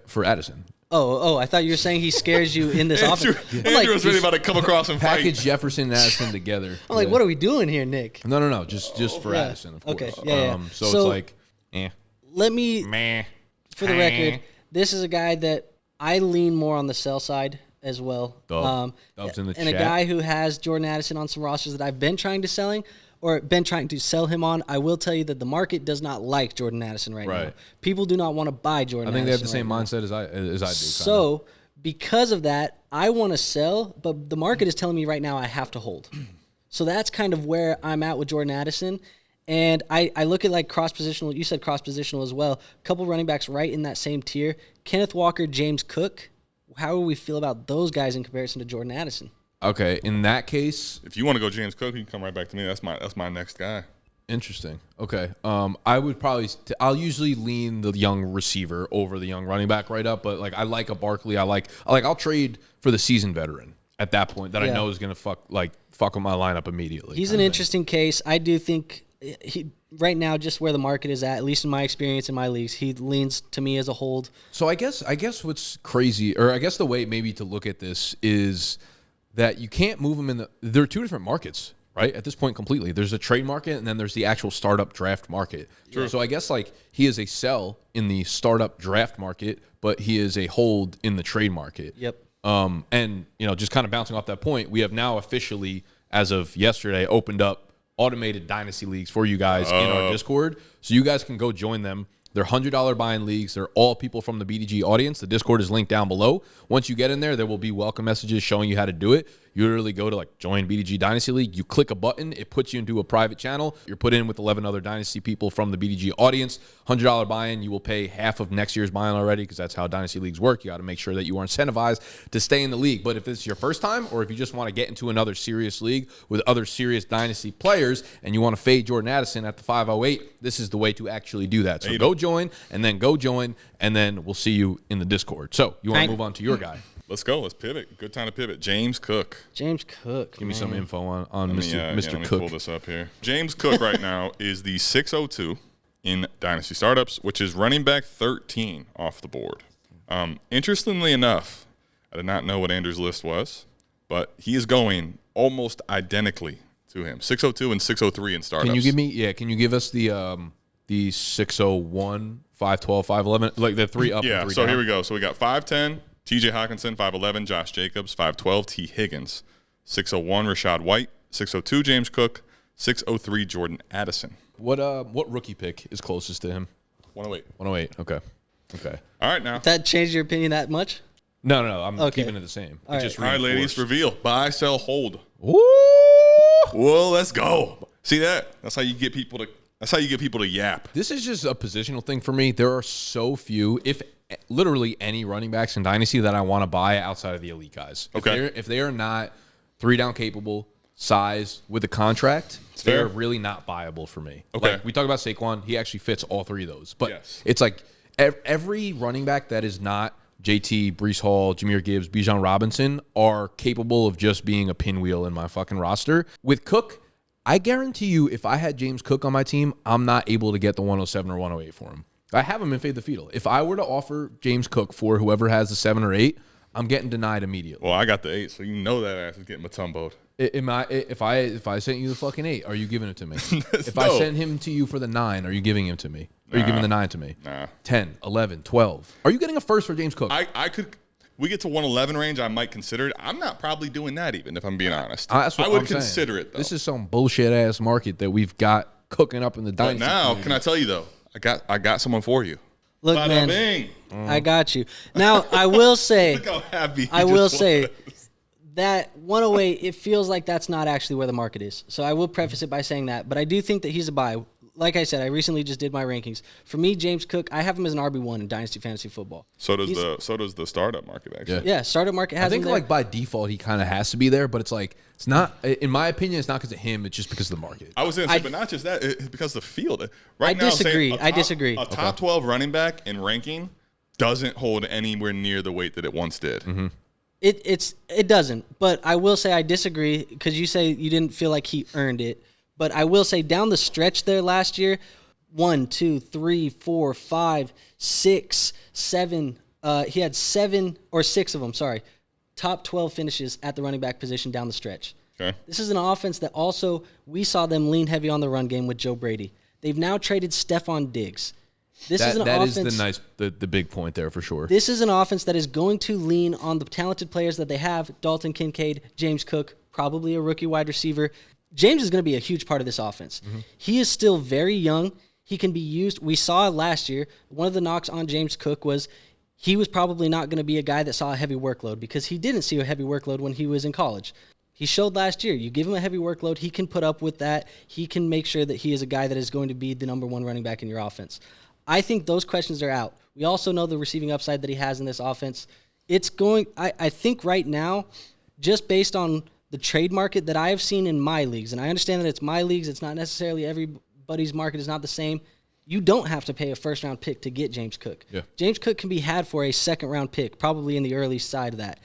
For Addison. Oh! I thought you were saying he scares you in this offense. Andrew was really about to come across and fight. Package Jefferson and Addison together. I'm like, what are we doing here, Nick? No. Just for Addison, of course. Okay, yeah. So it's like, Let me, for the record, this is a guy that I lean more on the sell side as well. Dubs in the chat. And a guy who has Jordan Addison on some rosters that I've been trying to sell him on. I will tell you that the market does not like Jordan Addison right now. People do not want to buy Jordan Addison. I think they have the same mindset as I do. So because of that, I want to sell, but the market is telling me right now I have to hold. So that's kind of where I'm at with Jordan Addison. And I look at like cross-positional. You said cross-positional as well. A couple running backs right in that same tier. Kenneth Walker, James Cook. How do we feel about those guys in comparison to Jordan Addison? Okay, in that case, if you want to go James Cook, you can come right back to me. That's my next guy. Interesting. Okay. I would probably I'll usually lean the young receiver over the young running back right up, but like I like a Barkley. I'll trade for the seasoned veteran at that point that I know is gonna fuck with my lineup immediately. He's an interesting case. I do think he right now, just where the market is at least in my experience in my leagues, he leans to me as a hold. So I guess what's crazy, or I guess the way maybe to look at this is that you can't move them there are two different markets, right? At this point, completely. There's a trade market, and then there's the actual startup draft market. True. So I guess like he is a sell in the startup draft market, but he is a hold in the trade market. Yep. And just kind of bouncing off that point, we have now officially, as of yesterday, opened up automated dynasty leagues for you guys in our Discord, so you guys can go join them. They're $100 buy-in leagues. They're all people from the BDGE audience. The Discord is linked down below. Once you get in there will be welcome messages showing you how to do it. You literally go to like join BDG Dynasty League. You click a button. It puts you into a private channel. You're put in with 11 other Dynasty people from the BDG audience. $100 buy-in. You will pay half of next year's buy-in already because that's how Dynasty Leagues work. You got to make sure that you are incentivized to stay in the league. But if this is your first time or if you just want to get into another serious league with other serious Dynasty players and you want to fade Jordan Addison at the 508, this is the way to actually do that. So go join and then we'll see you in the Discord. So you want to move on to your guy. Let's go. Let's pivot. Good time to pivot. James Cook. James Cook. Give me some info on Mr. Let me Cook. pull this up here. James Cook right now is the 602 in Dynasty Startups, which is running back 13 off the board. Interestingly enough, I did not know what Andrew's list was, but he is going almost identically to him. 602 and 603 in startups. Can you give us the 601, 512, 511, like the three up and three so down? Here we go. So we got 510, TJ Hawkinson, 511, Josh Jacobs, 512, T. Higgins, 601, Rashad White, 602, James Cook, 603, Jordan Addison. What rookie pick is closest to him? 108. 108. Okay. All right, now. That changed your opinion that much? No. I'm keeping it the same. All right, ladies, reveal. Buy, sell, hold. Woo! Whoa, let's go. See that? That's how you get people to yap. This is just a positional thing for me. There are so few, if literally any running backs in Dynasty that I want to buy outside of the elite guys. Okay. If they are not 3-down capable, size, with a contract, they're really not buyable for me. Okay. Like we talk about Saquon, he actually fits all three of those. But yes. It's like every running back that is not JT, Breece Hall, Jahmyr Gibbs, Bijan Robinson are capable of just being a pinwheel in my fucking roster. With Cook, I guarantee you if I had James Cook on my team, I'm not able to get the 107 or 108 for him. I have him in Fade the Fetal. If I were to offer James Cook for whoever has the 7 or 8, I'm getting denied immediately. Well, I got the 8, so you know that ass is getting matumboed. If I sent you the fucking 8, are you giving it to me? If No. I sent him to you for the 9, are you giving him to me? Are you giving the 9 to me? Nah. 10, 11, 12. Are you getting a first for James Cook? I could. We get to 111 range, I might consider it. I'm not probably doing that even, if I'm being honest. That's what I would I'm saying. consider it, though. This is some bullshit ass market that we've got cooking up in the But Dynasty. now, community. can I tell you, though, I got someone for you. Look, Bada man, bing. I got you. Now, I will say, Look how happy he I will just say was. that 108, it feels like that's not actually where the market is. So I will preface it by saying that. But I do think that he's a buy. Like I said, I recently just did my rankings. For me, James Cook, I have him as an RB1 in Dynasty Fantasy Football. So does the startup market, actually. Yeah, startup market has I think him there. like by default he kind of has to be there, but it's like it's not. In my opinion, it's not because of him. It's just because of the market. I was going to say, but not just that, it's because of the field. Right I now, disagree. saying I disagree. A top 12 running back in ranking doesn't hold anywhere near the weight that it once did. Mm-hmm. It doesn't. But I will say I disagree because you say you didn't feel like he earned it. But I will say down the stretch there last year, 1, 2, 3, 4, 5, 6, 7. He had 7 or 6 of them. Sorry, top 12 finishes at the running back position down the stretch. Okay. This is an offense that also we saw them lean heavy on the run game with Joe Brady. They've now traded Stefon Diggs. This is an offense. That is the big point there for sure. This is an offense that is going to lean on the talented players that they have: Dalton Kincaid, James Cook, probably a rookie wide receiver. James is going to be a huge part of this offense. Mm-hmm. He is still very young. He can be used. We saw last year, one of the knocks on James Cook was he was probably not going to be a guy that saw a heavy workload because he didn't see a heavy workload when he was in college. He showed last year, you give him a heavy workload, he can put up with that. He can make sure that he is a guy that is going to be the number 1 running back in your offense. I think those questions are out. We also know the receiving upside that he has in this offense. I think right now, just based on the trade market that I have seen in my leagues, and I understand that it's my leagues, it's not necessarily everybody's market is not the same. You don't have to pay a first-round pick to get James Cook. Yeah. James Cook can be had for a second-round pick, probably in the early side of that.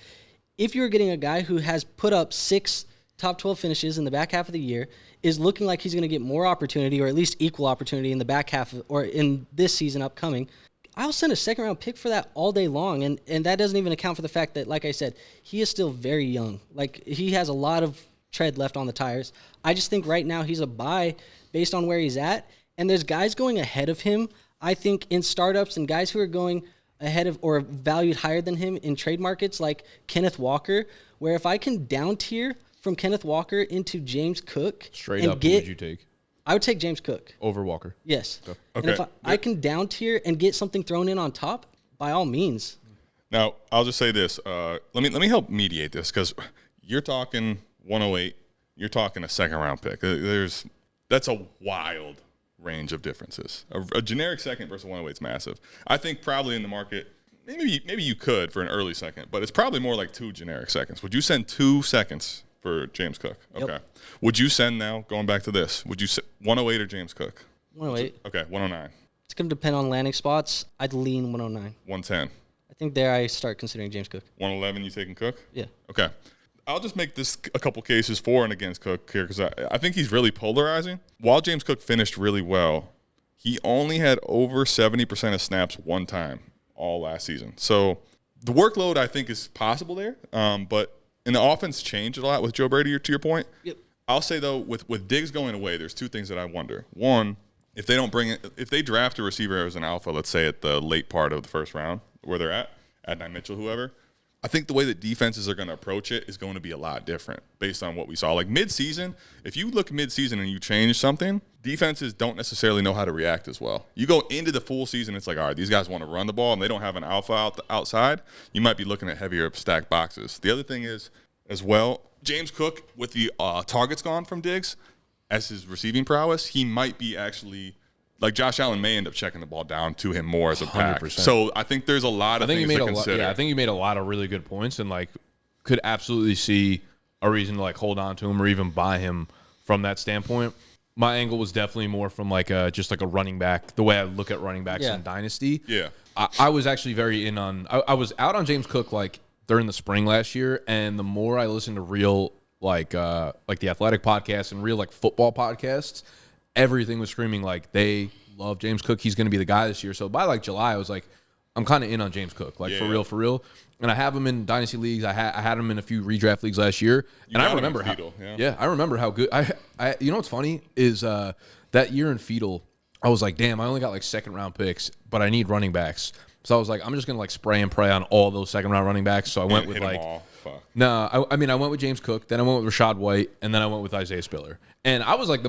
If you're getting a guy who has put up 6 top 12 finishes in the back half of the year, is looking like he's going to get more opportunity or at least equal opportunity in the back half or in this season upcoming, I'll send a second-round pick for that all day long. And that doesn't even account for the fact that, like I said, he is still very young. Like, he has a lot of tread left on the tires. I just think right now he's a buy based on where he's at. And there's guys going ahead of him, I think, in startups and guys who are going ahead of or valued higher than him in trade markets like Kenneth Walker, where if I can down tier from Kenneth Walker into James Cook. Straight up, who would you take? I would take James Cook. Over Walker? Yes. Okay. And if I can down tier and get something thrown in on top, by all means. Now, I'll just say this. Let me help mediate this because you're talking 108. You're talking a second-round pick. That's a wild range of differences. A generic second versus 108 is massive. I think probably in the market, maybe you could for an early second, but it's probably more like 2 generic seconds. Would you send 2 seconds for James Cook? Okay. Yep. Would you send now, going back to this, would you 108 or James Cook? 108. Okay, 109. It's going to depend on landing spots. I'd lean 109. 110. I think there I start considering James Cook. 111, you taking Cook? Yeah. Okay. I'll just make this a couple cases for and against Cook here because I think he's really polarizing. While James Cook finished really well, he only had over 70% of snaps one time all last season. So the workload, I think, is possible there. But the offense changed a lot with Joe Brady, to your point. Yep. I'll say, though, with Diggs going away, there's 2 things that I wonder. One, if they draft a receiver as an alpha, let's say at the late part of the first round, where they're at, Adnan Mitchell, whoever, I think the way that defenses are going to approach it is going to be a lot different based on what we saw. Like mid-season, if you look mid-season and you change something, defenses don't necessarily know how to react as well. You go into the full season, it's like, all right, these guys want to run the ball and they don't have an alpha outside. You might be looking at heavier stacked boxes. The other thing is, as well, James Cook, with the targets gone from Diggs as his receiving prowess, he might be actually – like Josh Allen may end up checking the ball down to him more as a pack. 100%. So I think there's a lot of things to consider. I think you made a lot of really good points and like could absolutely see a reason to like hold on to him or even buy him from that standpoint. My angle was definitely more from like just like a running back, the way I look at running backs in Dynasty. Yeah. I was actually very in on I was out on James Cook like during the spring last year, and the more I listened to real like the Athletic podcast and real like football podcasts, everything was screaming like they love James Cook. He's going to be the guy this year. So by like July, I was like, I'm kind of in on James Cook, like for real. And I have him in dynasty leagues. I had him in a few redraft leagues last year, and I remember how I remember how good. I you know what's funny is that year in Fetal, I was like, damn, I only got like 2nd-round picks, but I need running backs. So I was like, I'm just gonna like spray and pray on all those 2nd-round running backs. So I went with like. No, I mean, I went with James Cook, then I went with Rashad White, and then I went with Isaiah Spiller. And I was like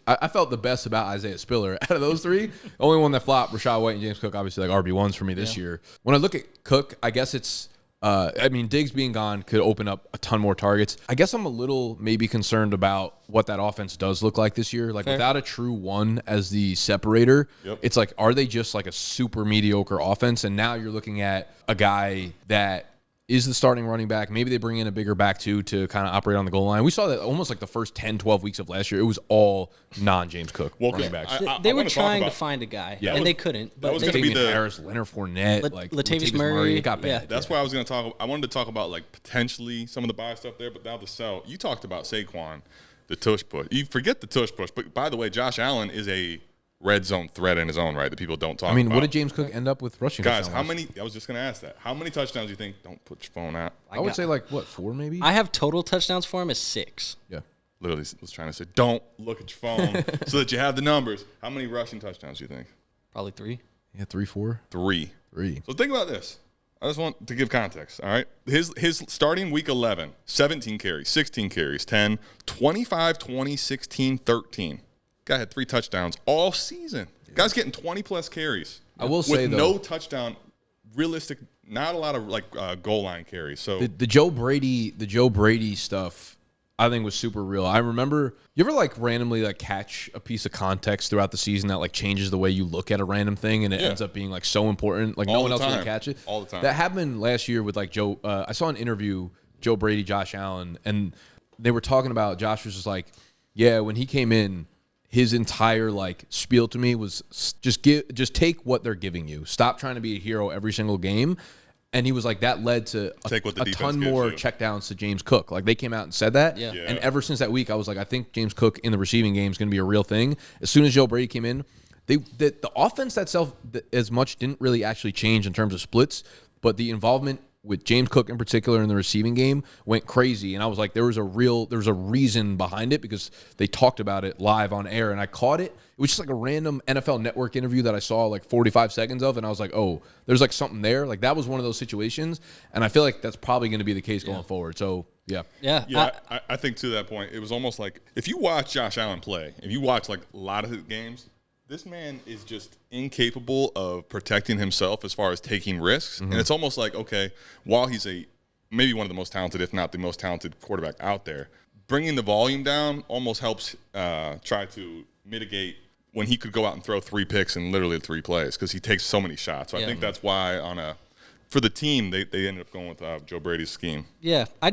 I felt the best about Isaiah Spiller out of those 3. The only one that flopped, Rashad White and James Cook, obviously like RB1s for me this year. When I look at Cook, I guess it's, I mean, Diggs being gone could open up a ton more targets. I guess I'm a little maybe concerned about what that offense does look like this year. Like without a true one as the separator, it's like, are they just like a super mediocre offense? And now you're looking at a guy that is the starting running back. Maybe they bring in a bigger back too to kind of operate on the goal line. We saw that almost like the first 10, 12 weeks of last year. It was all non-James Cook running backs. They were trying to find a guy, and they couldn't. But that was going to be the Harris, Leonard Fournette, like Latavius Murray. It got bad. That's why I was going to talk. I wanted to talk about like potentially some of the buy stuff there, but now the sell. You talked about Saquon, the tush push. You forget the tush push, but by the way, Josh Allen is a red zone threat in his own right that people don't talk about. I mean, what did James Cook end up with rushing? Guys, how many? I was just going to ask that. How many touchdowns do you think? Don't put your phone out. I would say like what, 4 maybe? I have total touchdowns for him as 6. Yeah. Literally was trying to say, don't look at your phone so that you have the numbers. How many rushing touchdowns do you think? Probably 3. Yeah, 3, 4. 3. 3. So think about this. I just want to give context, all right? His starting week 11, 17 carries, 16 carries, 10, 25, 20, 16, 13. Guy had 3 touchdowns all season. Guy's getting 20-plus carries. I will say, with though, no touchdown, realistic, not a lot of like goal line carries. So the Joe Brady stuff, I think was super real. I remember, you ever like randomly like catch a piece of context throughout the season that like changes the way you look at a random thing, and it ends up being like so important, like no one else will catch it all the time. That happened last year with like Joe. I saw an interview, Joe Brady, Josh Allen, and they were talking about, Josh was just like, yeah, when he came in, his entire like spiel to me was just take what they're giving you. Stop trying to be a hero every single game. And he was like, that led to a ton more checkdowns to James Cook. Like they came out and said that. Yeah. And ever since that week, I was like, I think James Cook in the receiving game is going to be a real thing. As soon as Joe Brady came in, the offense itself as much didn't really actually change in terms of splits, but the involvement with James Cook in particular in the receiving game went crazy. And I was like, there was a reason behind it because they talked about it live on air, and I caught it. It was just like a random NFL Network interview that I saw like 45 seconds of, and I was like, oh, there's like something there. Like that was one of those situations, and I feel like that's probably going to be the case going forward. So, yeah. I think to that point, it was almost like if you watch Josh Allen play, if you watch like a lot of his games, this man is just incapable of protecting himself as far as taking risks. Mm-hmm. And it's almost like, okay, while he's a maybe one of the most talented, if not the most talented quarterback out there. Bringing the volume down almost helps try to mitigate when he could go out and throw 3 picks in literally 3 plays because he takes so many shots. So I think that's why for the team, they ended up going with Joe Brady's scheme. Yeah, a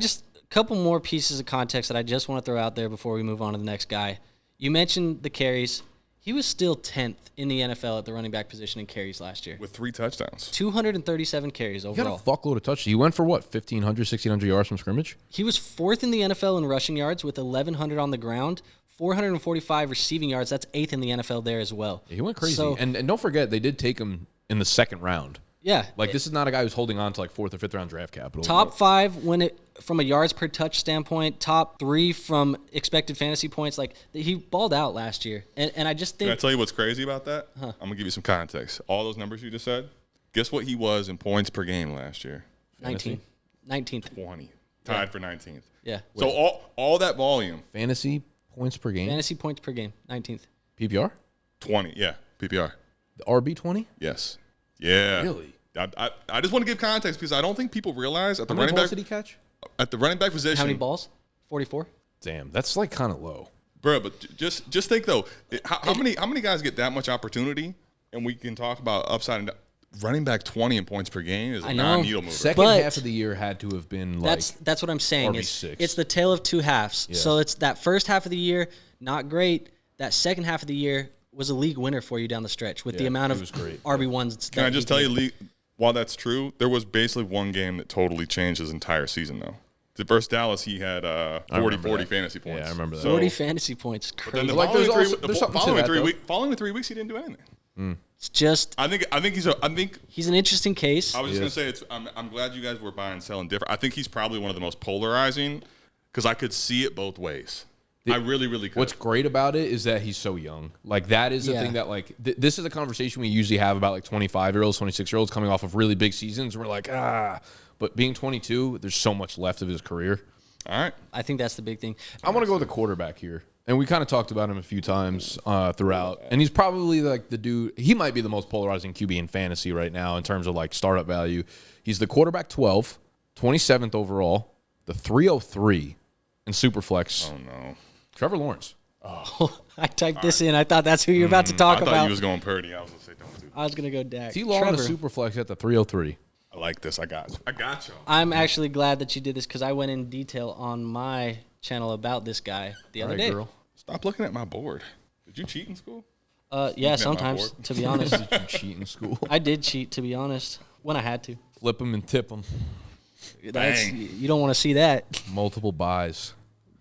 couple more pieces of context that I just want to throw out there before we move on to the next guy. You mentioned the carries. He was still 10th in the NFL at the running back position in carries last year. With 3 touchdowns. 237 carries overall. He got a fuckload of touches. He went for, 1,500, 1,600 yards from scrimmage? He was 4th in the NFL in rushing yards with 1,100 on the ground, 445 receiving yards. That's 8th in the NFL there as well. Yeah, he went crazy. So, and don't forget, they did take him in the 2nd round. Yeah. This is not a guy who's holding on to 4th or 5th round draft capital. Top 5 from a yards per touch standpoint, top 3 from expected fantasy points. He balled out last year. And I just think. Can I tell you what's crazy about that? I'm going to give you some context. All those numbers you just said, guess what he was in points per game last year? 19th. 20. Tied for 19th. Yeah. So all that volume. Fantasy points per game? Fantasy points per game, 19th. PPR? 20, yeah, PPR. The RB 20? Yes. Yeah. Really? I just want to give context because I don't think people realize at the running back. Did he catch? At the running back position. How many balls? 44. Damn, that's kind of low, bro. But just think though, how many guys get that much opportunity? And we can talk about upside and down. Running back 20 in points per game is a non-needle mover. Second half of the year had to have been that's what I'm saying. RB6. It's the tale of 2 halves. Yeah. So it's that first half of the year, not great. That second half of the year was a league winner for you down the stretch with the amount of RB1s. Can I just tell you, while that's true, there was basically one game that totally changed his entire season, though. Versus Dallas, he had 40 fantasy points. Yeah, I remember that. 40 fantasy points. Crazy. Then the following 3 weeks, he didn't do anything. It's just. I think he's an interesting case. I was just gonna say I'm glad you guys were buying and selling different. I think he's probably one of the most polarizing because I could see it both ways. I really, really could. What's great about it is that he's so young. That is the thing that this is a conversation we usually have about 25-year-olds, 26-year-olds coming off of really big seasons. We're like, but being 22, there's so much left of his career. All right. I think that's the big thing. I want to go with the quarterback here. And we kind of talked about him a few times throughout. And he's probably the dude. He might be the most polarizing QB in fantasy right now in terms of startup value. He's the quarterback 12, 27th overall, the 303 in Superflex. Oh, no. Trevor Lawrence. Oh, I typed this in. I thought that's who you're about to talk about. I thought you was going Purdy. I was going to say don't do that. I was going to go Dak. T-Law on the Superflex at the 303. I like this. I got you. I'm actually glad that you did this because I went in detail on my channel about this guy the other day. Girl. Stop looking at my board. Did you cheat in school? Yeah, sometimes, to be honest. Did you cheat in school? I did cheat, to be honest, when I had to. Flip them and tip them. You don't want to see that. Multiple buys.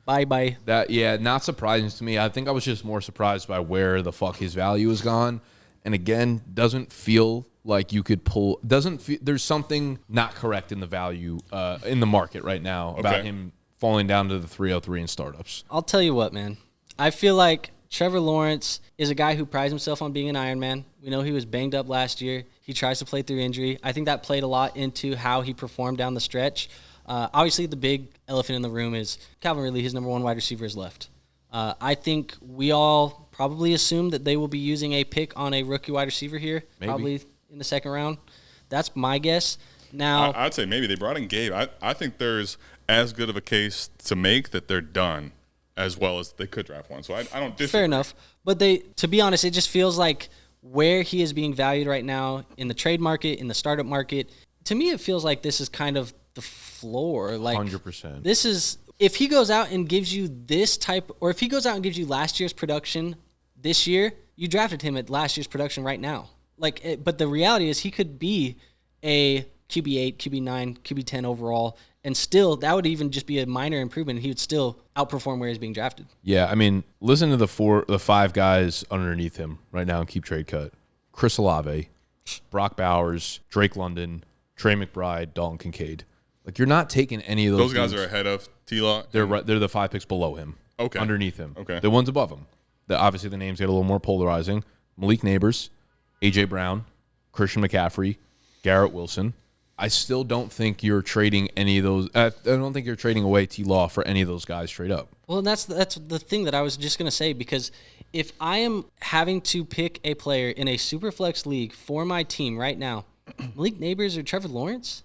Bye. Not surprising to me. I think I was just more surprised by where the fuck his value has gone. And again, doesn't feel like you could pull. There's something not correct in the value in the market right now about him falling down to the 303 in startups. I'll tell you what, man. I feel like Trevor Lawrence is a guy who prides himself on being an Iron Man. We know he was banged up last year. He tries to play through injury. I think that played a lot into how he performed down the stretch. Obviously, the big elephant in the room is Calvin Ridley, his number 1 wide receiver, is left. I think we all probably assume that they will be using a pick on a rookie wide receiver here, probably in the 2nd round. That's my guess. Now, I'd say maybe they brought in Gabe. I think there's as good of a case to make that they're done as well as they could draft one. So I don't disagree. Fair enough. But to be honest, it just feels like where he is being valued right now in the trade market, in the startup market, to me it feels like this is kind of the floor. 100%. This is, if he goes out and gives you this type, or if he goes out and gives you last year's production this year, you drafted him at last year's production right now. But the reality is he could be a QB8, QB9, QB10 overall, and still that would even just be a minor improvement. He would still outperform where he's being drafted. Yeah, I mean, listen to the 5 guys underneath him right now and keep trade cut. Chris Olave, Brock Bowers, Drake London, Trey McBride, Dalton Kincaid. You're not taking any of those. Those guys are ahead of T-Law. They're the 5 picks below him. Okay. Underneath him. Okay. The ones above him. Obviously, the names get a little more polarizing. Malik Neighbors, A.J. Brown, Christian McCaffrey, Garrett Wilson. I still don't think you're trading any of those. I don't think you're trading away T-Law for any of those guys straight up. Well, that's the thing that I was just going to say, because if I am having to pick a player in a Superflex league for my team right now, Malik Neighbors or Trevor Lawrence,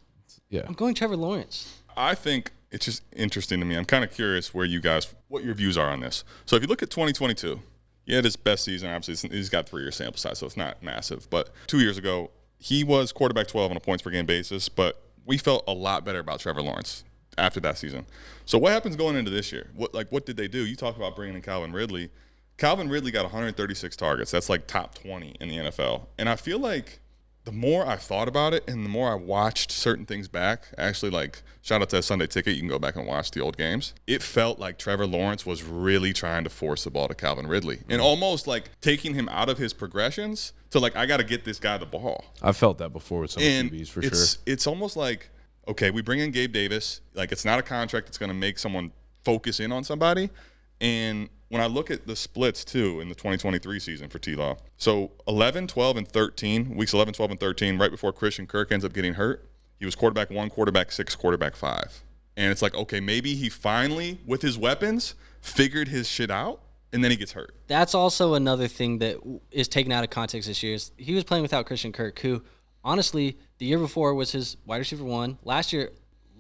yeah, I'm going Trevor Lawrence. I think it's just interesting to me. I'm kind of curious what your views are on this. So if you look at 2022, he had his best season. Obviously, he's got 3-year sample size, so it's not massive. But 2 years ago, he was quarterback 12 on a points per game basis, but we felt a lot better about Trevor Lawrence after that season. So what happens going into this year? What did they do? You talked about bringing in Calvin Ridley. Calvin Ridley got 136 targets. That's like top 20 in the NFL. And I feel like the more I thought about it and the more I watched certain things back, actually, like, shout out to that Sunday Ticket. You can go back and watch the old games. It felt like Trevor Lawrence was really trying to force the ball to Calvin Ridley and almost like taking him out of his progressions to, like, I got to get this guy the ball. I felt that before with some QBs for sure. It's almost like, okay, we bring in Gabe Davis. Like, it's not a contract that's going to make someone focus in on somebody. And when I look at the splits, too, in the 2023 season for T-Law, so 11, 12, and 13, weeks 11, 12, and 13, right before Christian Kirk ends up getting hurt, he was quarterback 1, quarterback 6, quarterback 5. And it's like, okay, maybe he finally, with his weapons, figured his shit out, and then he gets hurt. That's also another thing that is taken out of context this year. Is he was playing without Christian Kirk, who, honestly, the year before was his wide receiver 1. Last year,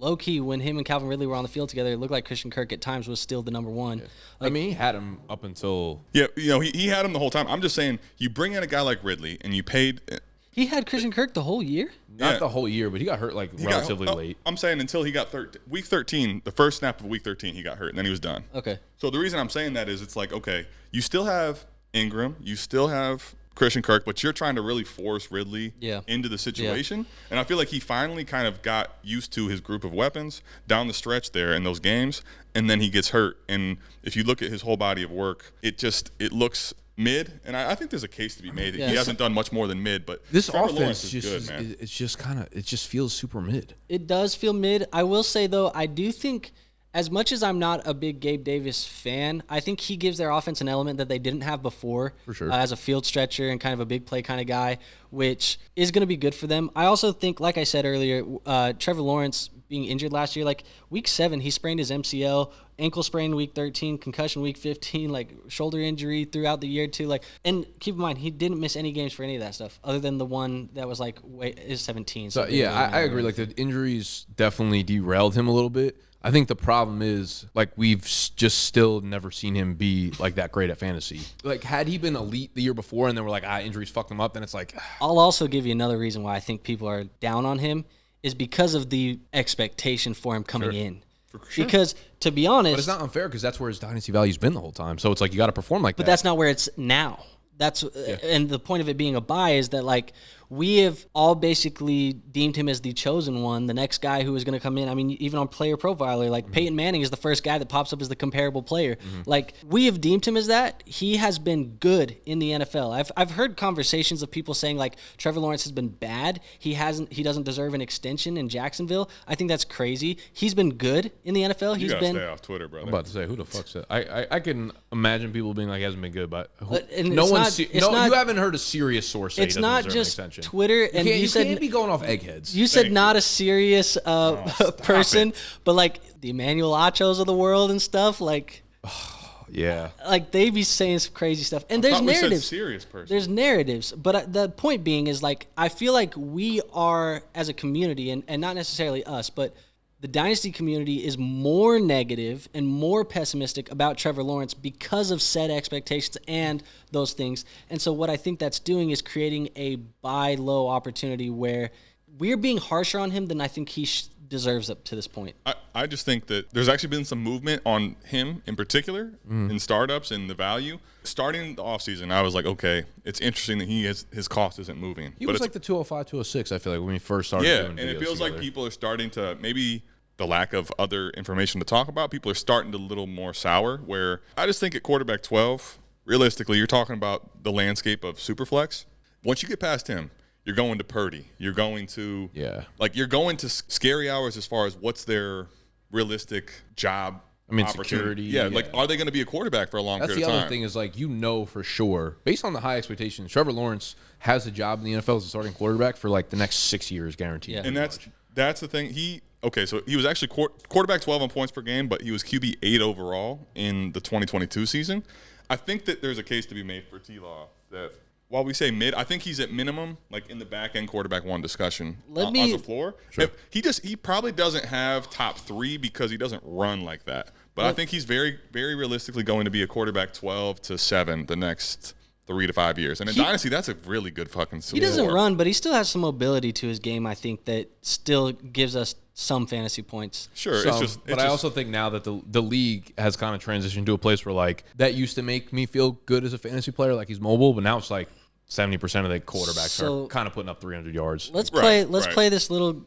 low-key, when him and Calvin Ridley were on the field together, it looked like Christian Kirk at times was still the number 1. Yeah. Like, I mean, he had him up until... Yeah, he had him the whole time. I'm just saying, you bring in a guy like Ridley, and you paid... He had Christian Kirk the whole year? Not the whole year, but he got hurt, like, relatively late. I'm saying until he got week 13, the first snap of week 13, he got hurt, and then he was done. Okay. So the reason I'm saying that is it's like, okay, you still have Ingram, you still have Christian Kirk, but you're trying to really force Ridley into the situation. Yeah. And I feel like he finally kind of got used to his group of weapons down the stretch there in those games, and then he gets hurt. And if you look at his whole body of work, it looks mid. And I think there's a case to be made. He hasn't done much more than mid, but this Trevor offense is good, man. It's just it just feels super mid. It does feel mid. I will say, though, I do think – as much as I'm not a big Gabe Davis fan, I think he gives their offense an element that they didn't have before. For sure. As a field stretcher and kind of a big play kind of guy, which is going to be good for them. I also think, like I said earlier, Trevor Lawrence being injured last year, like week 7, he sprained his MCL, ankle sprain week 13, concussion week 15, like shoulder injury throughout the year too. Like, and keep in mind, he didn't miss any games for any of that stuff other than the one that was like is 17. So yeah, I agree. Like the injuries definitely derailed him a little bit. I think the problem is, like, we've just still never seen him be, like, that great at fantasy. Like, had he been elite the year before and then we're like, injuries fucked him up, then it's like... I'll also give you another reason why I think people are down on him is because of the expectation for him coming in. For sure. Because, to be honest... But it's not unfair because that's where his dynasty value's been the whole time. So it's like you got to perform like that. But that's not where it's now. And the point of it being a buy is that, like, we have all basically deemed him as the chosen one, the next guy who is going to come in. I mean, even on Player Profiler, like Peyton Manning is the first guy that pops up as the comparable player. Like, we have deemed him as that. He has been good in the NFL. I've heard conversations of people saying, like, Trevor Lawrence has been bad. He doesn't deserve an extension in Jacksonville. I think that's crazy. He's been good in the NFL. You gotta stay off Twitter, brother. I'm about to say, who the fuck said? I can imagine people being like, he hasn't been good, but you haven't heard a serious source say he doesn't deserve an extension. Twitter, and you can't be going off eggheads. You said not a serious person, but like the Emmanuel Achos of the world and stuff, like yeah, like they be saying some crazy stuff. And there's narratives. Serious person. There's narratives, but the point being is, like, I feel like we are, as a community, and not necessarily us, but the Dynasty community is more negative and more pessimistic about Trevor Lawrence because of said expectations and those things. And so what I think that's doing is creating a buy low opportunity where we're being harsher on him than I think he deserves up to this point. I just think that there's actually been some movement on him in particular in startups and the value. Starting the offseason, I was like, okay, it's interesting that his cost isn't moving. He was like the 205, 206, I feel like, when we first started doing videos. And it feels like people are starting to, maybe the lack of other information to talk about, people are starting to a little more sour, where I just think at quarterback 12, realistically, you're talking about the landscape of Superflex. Once you get past him, you're going to Purdy. You're going to you're going to scary hours as far as what's their realistic job. I mean, security. Yeah, like, are they going to be a quarterback for a long period of time? That's the other thing is, like, for sure, based on the high expectations, Trevor Lawrence has a job in the NFL as a starting quarterback for, like, the next 6 years guaranteed. Yeah. And that's the thing. So he was actually quarterback 12 on points per game, but he was QB 8 overall in the 2022 season. I think that there's a case to be made for T-Law that while we say mid, I think he's at minimum, like in the back end quarterback one discussion on the floor. Sure. He probably doesn't have top 3 because he doesn't run like that. But I think he's very, very realistically going to be a quarterback 12 to 7 the next 3 to 5 years. And in Dynasty, that's a really good fucking He doesn't run, but he still has some mobility to his game, I think, that still gives us some fantasy points. Sure. But I also think now that the league has kind of transitioned to a place where, like, that used to make me feel good as a fantasy player, like he's mobile, but now it's like 70% of the quarterbacks are kind of putting up 300 yards. Let's play this little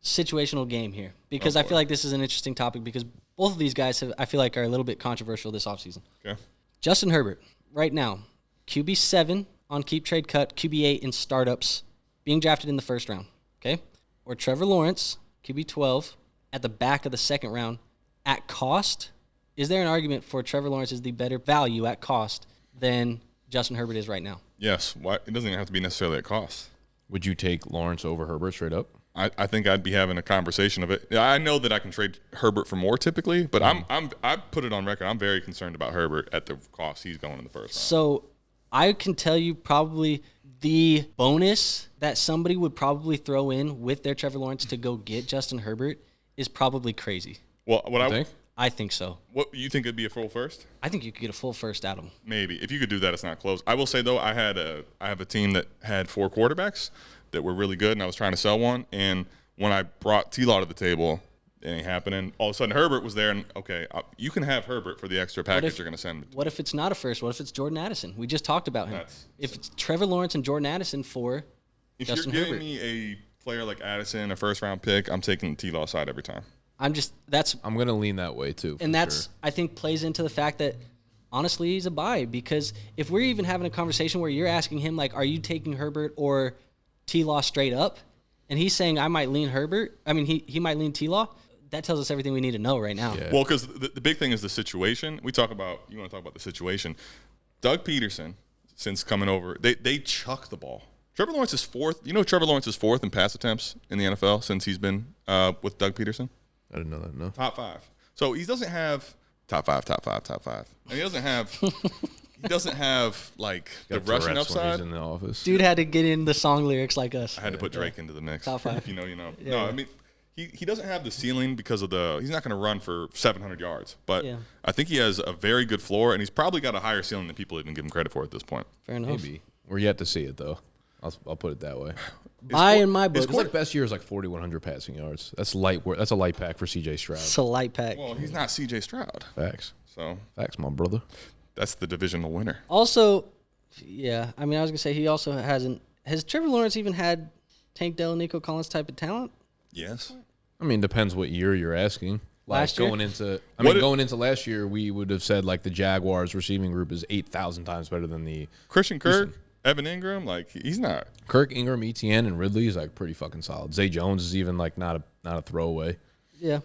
situational game here, because I feel like this is an interesting topic, because both of these guys I feel like are a little bit controversial this offseason. Okay. Justin Herbert, right now, QB7 on keep trade cut, QB8 in startups, being drafted in the first round, okay? Or Trevor Lawrence, QB12, at the back of the second round at cost. Is there an argument for Trevor Lawrence is the better value at cost than Justin Herbert is right now? Yes. Why? It doesn't even have to be necessarily at cost. Would you take Lawrence over Herbert straight up? I think I'd be having a conversation of it. I know that I can trade Herbert for more typically, but I put it on record. I'm very concerned about Herbert at the cost he's going in the first round. So I can tell you probably the bonus that somebody would probably throw in with their Trevor Lawrence to go get Justin Herbert is probably crazy. Well, what I think? I think so. What you think it'd be a full first? I think you could get a full first out of him. Maybe. If you could do that, it's not close. I will say though, I have a team that had 4 quarterbacks that were really good, and I was trying to sell one. And when I brought T-Law to the table, it ain't happening. All of a sudden, Herbert was there, and okay, you can have Herbert for the extra package you're going to send. What if it's not a first? What if it's Jordan Addison? We just talked about him. If it's Trevor Lawrence and Jordan Addison for Justin Herbert. If you're giving me a player like Addison, a first-round pick, I'm taking the T-Law side every time. I'm going to lean that way too. And that's, I think, plays into the fact that, honestly, he's a buy. Because if we're even having a conversation where you're asking him, like, are you taking Herbert or T-Law straight up? And he's saying, I might lean Herbert. I mean, he might lean T-Law. That tells us everything we need to know right now. Yeah. Well, because the big thing is the situation. You want to talk about the situation. Doug Peterson, since coming over, they chuck the ball. Trevor Lawrence is 4th. You know Trevor Lawrence is 4th in pass attempts in the NFL since he's been with Doug Peterson? I didn't know that, no. Top 5. So he doesn't have top 5. And he doesn't have like the rushing upside. He's in the office. Dude had to get in the song lyrics like us. I had to put Drake into the mix. Top 5. If you know, you know. Yeah. No, I mean, he doesn't have the ceiling because of he's not going to run for 700 yards. But I think he has a very good floor, and he's probably got a higher ceiling than people even give him credit for at this point. Fair enough. Maybe. We're yet to see it, though. I'll put it that way. In my book. His best year is like 4,100 passing yards. That's light work. That's a light pack for CJ Stroud. It's a light pack. Well, he's not CJ Stroud. Facts. So facts, my brother. That's the divisional winner. Also, yeah, I mean, I was going to say he also hasn't. Has Trevor Lawrence even had Tank Dell and Nico Collins type of talent? Yes. I mean, depends what year you're asking. Last year? Going into last year, we would have said like the Jaguars receiving group is 8,000 times better than the Christian Kirk, Evan Ingram. Like he's not. Kirk, Ingram, ETN, and Ridley is like pretty fucking solid. Zay Jones is even like not a throwaway. Yeah.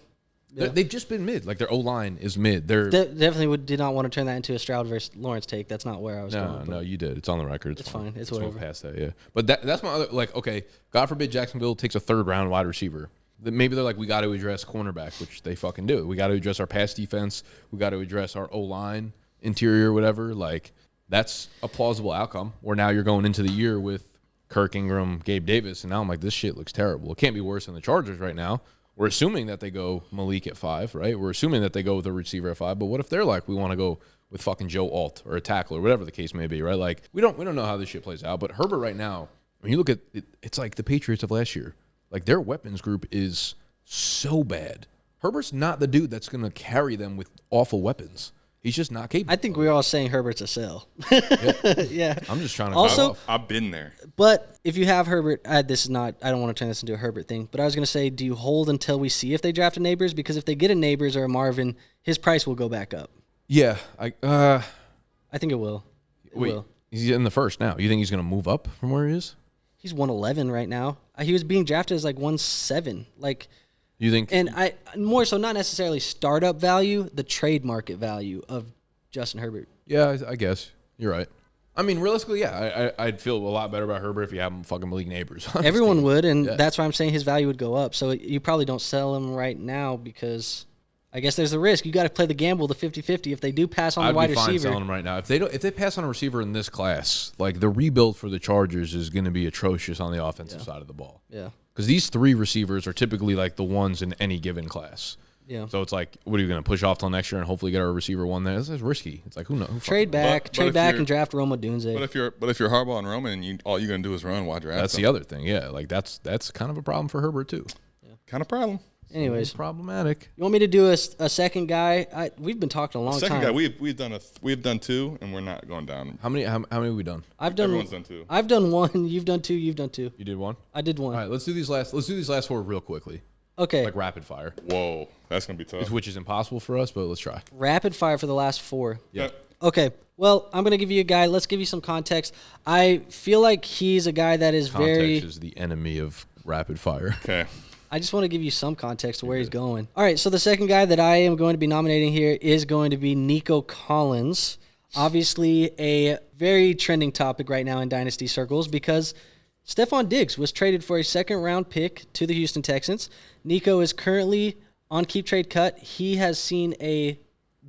They've just been mid. Like their O-line is mid. They're definitely did not want to turn that into a Stroud versus Lawrence take. That's not where I was going. No, you did. It's on the record. It's fine. It's whatever. Past that, yeah. But that's my other, like, okay, God forbid Jacksonville takes a 3rd round wide receiver. Maybe they're like, we got to address cornerback, which they fucking do. We got to address our pass defense. We got to address our O-line, interior, whatever. Like, that's a plausible outcome. Where now you're going into the year with Kirk, Ingram, Gabe Davis, and now I'm like, this shit looks terrible. It can't be worse than the Chargers right now. We're assuming that they go Malik at 5, right? We're assuming that they go with a receiver at 5. But what if they're like, we want to go with fucking Joe Alt or a tackle or whatever the case may be, right? Like, we don't know how this shit plays out. But Herbert right now, when you look at it, it's like the Patriots of last year. Like, their weapons group is so bad. Herbert's not the dude that's going to carry them with awful weapons. He's just not capable. I think we're all saying Herbert's a sell. Yeah. I'm just trying to also, I've been there. But if you have Herbert, I don't want to turn this into a Herbert thing, but I was going to say, do you hold until we see if they draft a Neighbors? Because if they get a Neighbors or a Marvin, his price will go back up. Yeah. I think it will. He's in the first now. You think he's going to move up from where he is? He's 111 right now. He was being drafted as like 1.7. Like, you think? And I more so not necessarily startup value, the trade market value of Justin Herbert. Yeah, I guess you're right. I mean, realistically, yeah, I'd feel a lot better about Herbert if you have him fucking Malik Neighbors. Honestly. Everyone would, and that's why I'm saying his value would go up. So you probably don't sell him right now because I guess there's a risk. You got to play the gamble, the 50-50. If they do pass on the wide I'd be fine receiver, selling them right now. If they pass on a receiver in this class, like the rebuild for the Chargers is going to be atrocious on the offensive side of the ball. Yeah. Because these 3 receivers are typically like the ones in any given class. Yeah. So it's like, what are you going to push off till next year and hopefully get our receiver one there? This is risky. It's like, who knows? Trade back and draft Roma Dunze. But if you're Harbaugh and Roman and all you're gonna do is run, why draft? That's the other thing. Yeah, like that's kind of a problem for Herbert too. Kind of problem. Anyways, it's problematic. You want me to do a second guy? We've been talking a long time. Second guy, we've done 2, and we're not going down. How many have we done? Everyone's done 2. I've done 1. You've done 2. You've done 2. You did 1. I did 1. All right, let's do these last 4 real quickly. Okay. Like rapid fire. Whoa, that's gonna be tough. Which is impossible for us, but let's try. Rapid fire for the last 4. Yep. Okay. Well, I'm gonna give you a guy. Let's give you some context. I feel like he's a guy that is Context is the enemy of rapid fire. Okay. I just want to give you some context to where he's going. All right, so the second guy that I am going to be nominating here is going to be Nico Collins. Obviously, a very trending topic right now in Dynasty circles because Stefon Diggs was traded for a second-round pick to the Houston Texans. Nico is currently on keep trade cut. He has seen a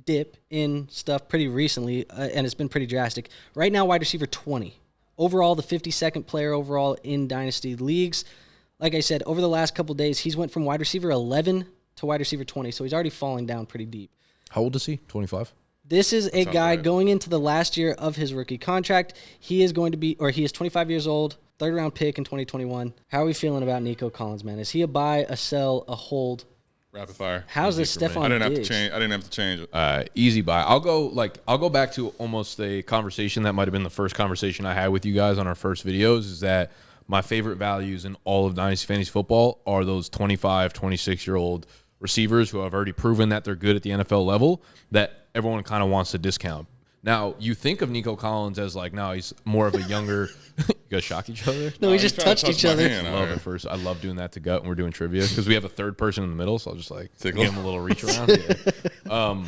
dip in stuff pretty recently, and it's been pretty drastic. Right now, wide receiver 20. Overall, the 52nd player overall in Dynasty leagues. Like I said, over the last couple of days, he's went from wide receiver 11 to wide receiver 20, so he's already falling down pretty deep. How old is he? 25? This is a guy going into the last year of his rookie contract. He is 25 years old, third-round pick in 2021. How are we feeling about Nico Collins, man? Is he a buy, a sell, a hold? Rapid fire. How's this Stefon I didn't Diggs? have to change it. Easy buy. I'll go back to almost a conversation that might have been the first conversation I had with you guys on our first videos, is that my favorite values in all of Dynasty Fantasy Football are those 25, 26-year-old receivers who have already proven that they're good at the NFL level that everyone kind of wants to discount. Now, you think of Nico Collins as like, no, he's more of a younger – you guys shock each other? No, we just touched each other. I love doing that to Gut when we're doing trivia because we have a third person in the middle, so I'll just like give him a little reach around. Yeah.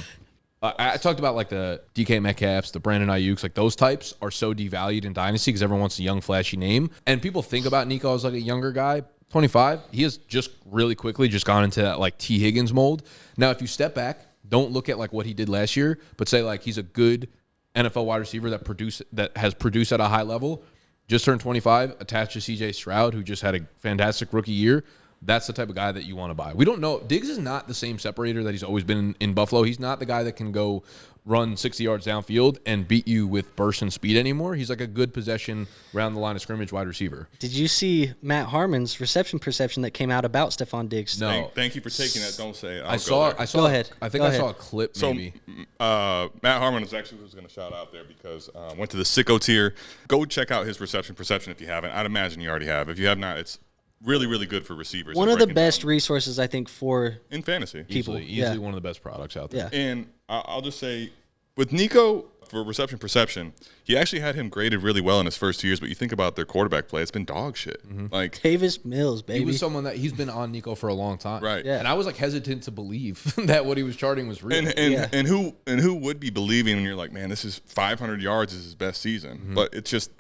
I talked about like the DK Metcalfs, the Brandon Ayuks, like those types are so devalued in Dynasty because everyone wants a young, flashy name. And people think about Nico as like a younger guy. 25, he has just really quickly just gone into that like T. Higgins mold. Now, if you step back, don't look at like what he did last year, but say like he's a good NFL wide receiver that has produced at a high level. Just turned 25, attached to C.J. Stroud, who just had a fantastic rookie year. That's the type of guy that you want to buy. We don't know. Diggs is not the same separator that he's always been in Buffalo. He's not the guy that can go run 60 yards downfield and beat you with burst and speed anymore. He's like a good possession around the line of scrimmage wide receiver. Did you see Matt Harmon's reception perception that came out about Stefon Diggs? No. Thank you for taking that. Don't say it. I saw. Go ahead. I think Go I ahead. saw a clip maybe. So Matt Harmon is actually who's going to shout out there because went to the sicko tier. Go check out his reception perception if you haven't. I'd imagine you already have. If you have not, it's really, really good for receivers. One of the best resources, I think, for in fantasy. Easily Yeah. one of the best products out there. Yeah. And I'll just say, with Nico, for reception perception, he actually had him graded really well in his first 2 years, but you think about their quarterback play, it's been dog shit. Like Davis Mills, baby. He was someone that he's been on Nico for a long time. Right. Yeah. And I was like hesitant to believe that what he was charting was real. and who would be believing when you're like, man, this is 500 yards is his best season, but it's just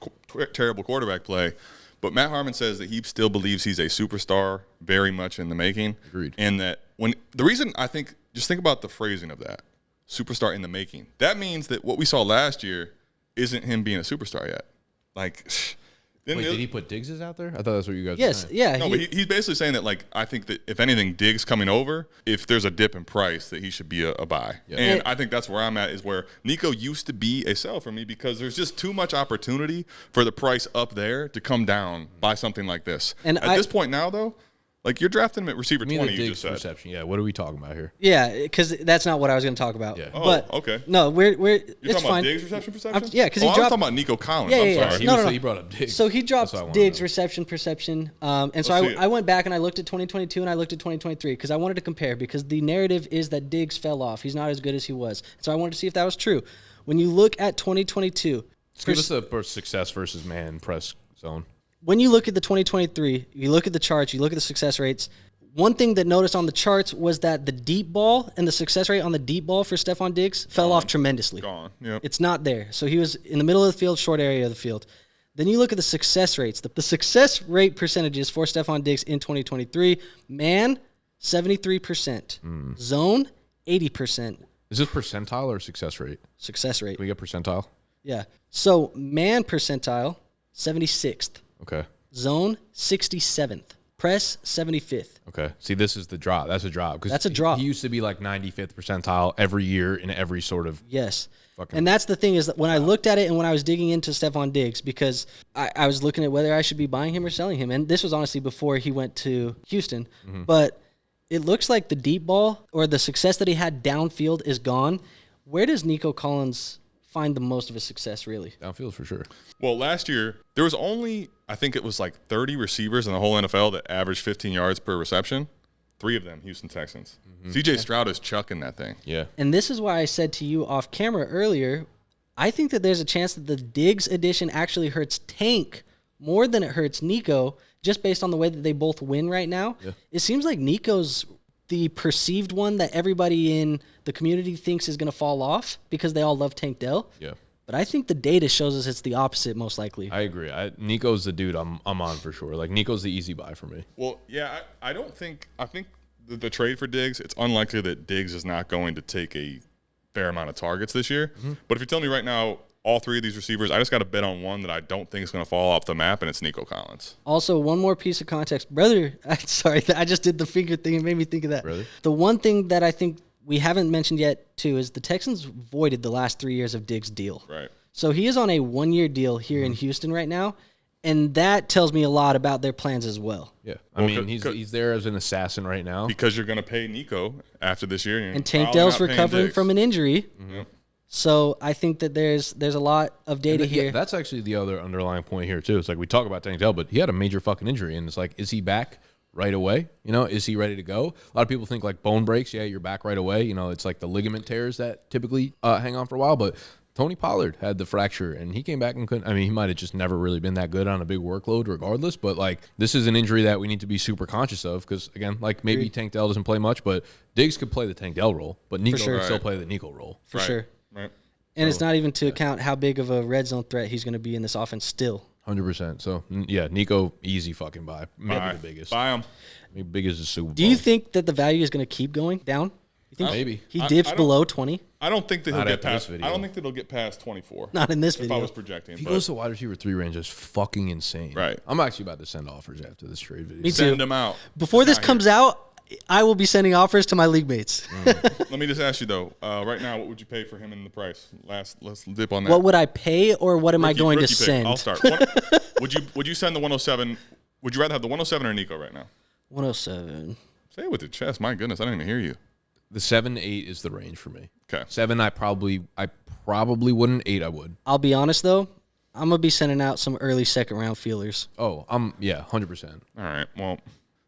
terrible quarterback play. But Matt Harmon says that he still believes he's a superstar, very much in the making. Agreed. And that the reason I think, just think about the phrasing of that, superstar in the making. That means that what we saw last year isn't him being a superstar yet. Like, Wait, did he put Diggs's out there? I thought that's what you guys were Yes, saying. yeah. No, but he's basically saying that, like, I think that if anything, Diggs coming over, if there's a dip in price, that he should be a buy. Yeah. And I think that's where I'm at, is where Nico used to be a sell for me because there's just too much opportunity for the price up there to come down by something like this. And at this point now, though, like, you're drafting him at receiver I mean, 20, the you Diggs just said. reception. Yeah, what are we talking about here? Yeah, because that's not what I was going to talk about. Yeah. Oh, but okay. No, we're You're it's talking about fine. Diggs reception perception? Yeah, because I he was dropped. talking about Nico Collins. Yeah, I'm yeah, sorry. No. He brought up Diggs. So he dropped That's what I wanted Diggs to know. reception perception, and so Let's see it. I went back and I looked at 2022 and I looked at 2023 because I wanted to compare because the narrative is that Diggs fell off. He's not as good as he was. So I wanted to see if that was true. When you look at 2022, Give us a success versus man press zone. when you look at the 2023, you look at the charts, you look at the success rates. One thing that noticed on the charts was that the deep ball and the success rate on the deep ball for Stefon Diggs fell off tremendously. Gone. Yep. It's not there. So he was in the middle of the field, short area of the field. Then you look at the success rates. The success rate percentages for Stefon Diggs in 2023, man, 73%. Zone, 80% Is this percentile or success rate? success rate. Can we get percentile? Yeah. So man percentile, 76th. Okay. Zone, 67th. Press, 75th. Okay. See, this is the drop. That's a drop. That's a drop. He used to be like 95th percentile every year in every sort of. Yes. Fucking And that's the thing is that when I looked at it and when I was digging into Stefon Diggs, because I was looking at whether I should be buying him or selling him. And this was honestly before he went to Houston. Mm-hmm. But it looks like the deep ball or the success that he had downfield is gone. Where does Nico Collins find the most of his success, really? Downfield for sure. Well, last year, there was only, I think it was like 30 receivers in the whole NFL that averaged 15 yards per reception. 3 of them, Houston Texans. CJ Stroud is chucking that thing. Yeah. And this is why I said to you off camera earlier, I think that there's a chance that the Diggs addition actually hurts Tank more than it hurts Nico, just based on the way that they both win right now. Yeah. It seems like Nico's the perceived one that everybody in the community thinks is going to fall off because they all love Tank Dell. Yeah. But I think the data shows us it's the opposite, most likely. I agree. Nico's the dude I'm on for sure. Like, Nico's the easy buy for me. Well, yeah, I think the trade for Diggs, it's unlikely that Diggs is not going to take a fair amount of targets this year. Mm-hmm. But if you tell me right now, all 3 of these receivers, I just got to bet on one that I don't think is going to fall off the map, and it's Nico Collins. Also, one more piece of context. Brother, sorry, I just did the finger thing. It made me think of that. Brother? The one thing that I think we haven't mentioned yet, too, is the Texans voided the last 3 years of Diggs' deal. Right. So he is on a 1-year deal here in Houston right now, and that tells me a lot about their plans as well. Yeah. I mean, he's there as an assassin right now. Because you're going to pay Nico after this year. And Tank Dell's recovering from an injury. Yep. So I think that there's a lot of data Yeah, here. that's actually the other underlying point here, too. It's like we talk about Tank Dell, but he had a major fucking injury, and it's like, is he back right away? You know, is he ready to go? A lot of people think like bone breaks, yeah, you're back right away. You know, it's like the ligament tears that typically hang on for a while, but Tony Pollard had the fracture, and he came back and couldn't. I mean, he might have just never really been that good on a big workload regardless, but, like, this is an injury that we need to be super conscious of because, again, like, maybe Tank Dell doesn't play much, but Diggs could play the Tank Dell role, but Nico sure. can still play the Nico role. For sure. Right. And it's not even to account how big of a red zone threat he's going to be in this offense still. 100%. So, yeah, Nico, easy fucking buy. Maybe the biggest. Buy him. Maybe biggest is Super Bowl. Do you think that the value is going to keep going down? You think Maybe. he dips below 20? I don't think that he'll Not get after this past. video. I don't think that he'll get past 24. Not in this If video. I was projecting, If he but goes to wide receiver 3 range, it's fucking insane. Right. I'm actually about to send offers after this trade video. Me too. send him out. Before this Not comes out, I will be sending offers to my league mates. Let me just ask you though. Right now, what would you pay for him in the price? Let's dip on that. What would I pay or what am I going to Rookie pick. send? I'll start. Would you send the 107? Would you rather have the 107 or Nico right now? 107. Say it with your chest. My goodness, I didn't even hear you. The 7-8 is the range for me. Okay. 7, I probably wouldn't. 8, I would. I'll be honest, though. I'm going to be sending out some early second-round feelers. Oh, 100%. All right. Well,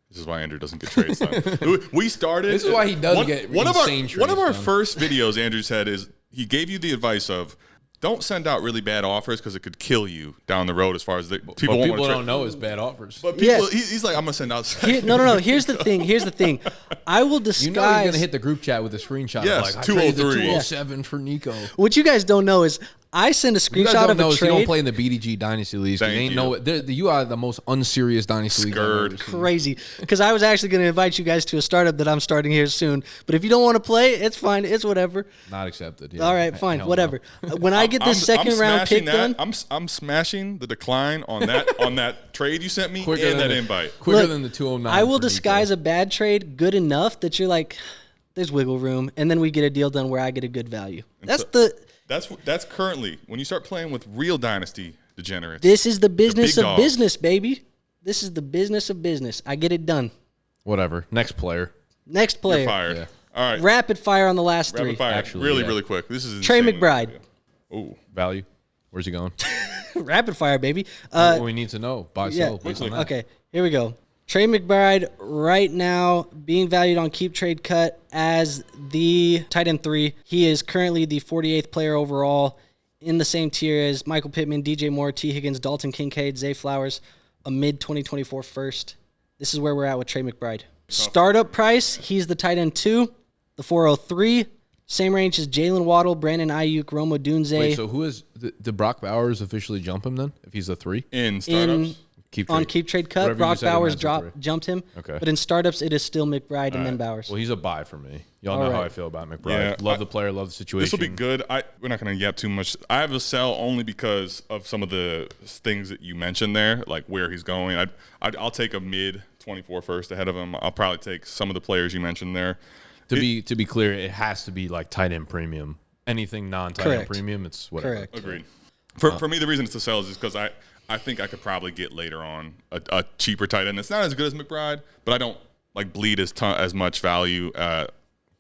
this is why Andrew doesn't get trades done. We started. This is why he does get insane trades One of our done. first videos Andrew said is he gave you the advice of don't send out really bad offers because it could kill you down the road as far as the people But won't people wanna don't know is bad offers. But people, Yeah. he's like, I'm gonna send out. No. Here's the thing. I will disguise. You know he's going to hit the group chat with a screenshot Yes, of like, I traded the 203. 207 for Nico. What you guys don't know is I send a You guys screenshot don't of know a is you don't trade. play in the BDGE Dynasty leagues. Thank You ain't you. know it. You are the most unserious Dynasty league I've ever seen. Crazy. Because I was actually going to invite you guys to a startup that I'm starting here soon. But if you don't want to play, it's fine. It's whatever. Not accepted. Yeah. All right, fine. Hell no. Whatever. When I get this second round pick done. I'm smashing the decline on that trade you sent me Quicker and than that the- invite. Quicker Look, than the 209. I will for Nico. disguise a bad trade good enough that you're like, there's wiggle room. And then we get a deal done where I get a good value. That's currently when you start playing with real Dynasty degenerates. This is the business big of dogs. business, baby. This is the business of business. I get it done. Whatever. Next player. Next You're player. fired. Yeah. All right. Rapid fire on the last three. Rapid fire. Actually, really, yeah. really quick. This is Trey insane. McBride. Ooh. Value. Where's he going? Rapid fire, baby. What we need to know. Buy, Yeah. sell. Based on that. Okay, here we go. Trey McBride right now being valued on Keep Trade Cut as the tight end 3. He is currently the 48th player overall in the same tier as Michael Pittman, DJ Moore, T. Higgins, Dalton Kincaid, Zay Flowers, a mid-2024 first. This is where we're at with Trey McBride. Startup price, he's the tight end 2, the 403. Same range as Jalen Waddle, Brandon Ayuk, Roma Dunze. Wait, so who is did Brock Bowers officially jump him then? If he's a 3? In startups. On Keep Trade Cut, Whatever you Brock said in Bowers Madison 3. jumped him. Okay. But in startups, it is still McBride and then Bowers. Well, he's a buy for me. Y'all know All how right. I feel about McBride. Yeah, Love the player, love the situation. This will be good. We're not going to yap too much. I have a sell only because of some of the things that you mentioned there, like where he's going. I'll take a mid 24 first ahead of him. I'll probably take some of the players you mentioned there. To be clear, it has to be like tight end premium. Anything non-tight end Correct. premium, it's whatever. Correct. Agreed. For me, the reason it's a sell is because I think I could probably get later on a cheaper tight end that's not as good as McBride, but I don't like bleed as much value.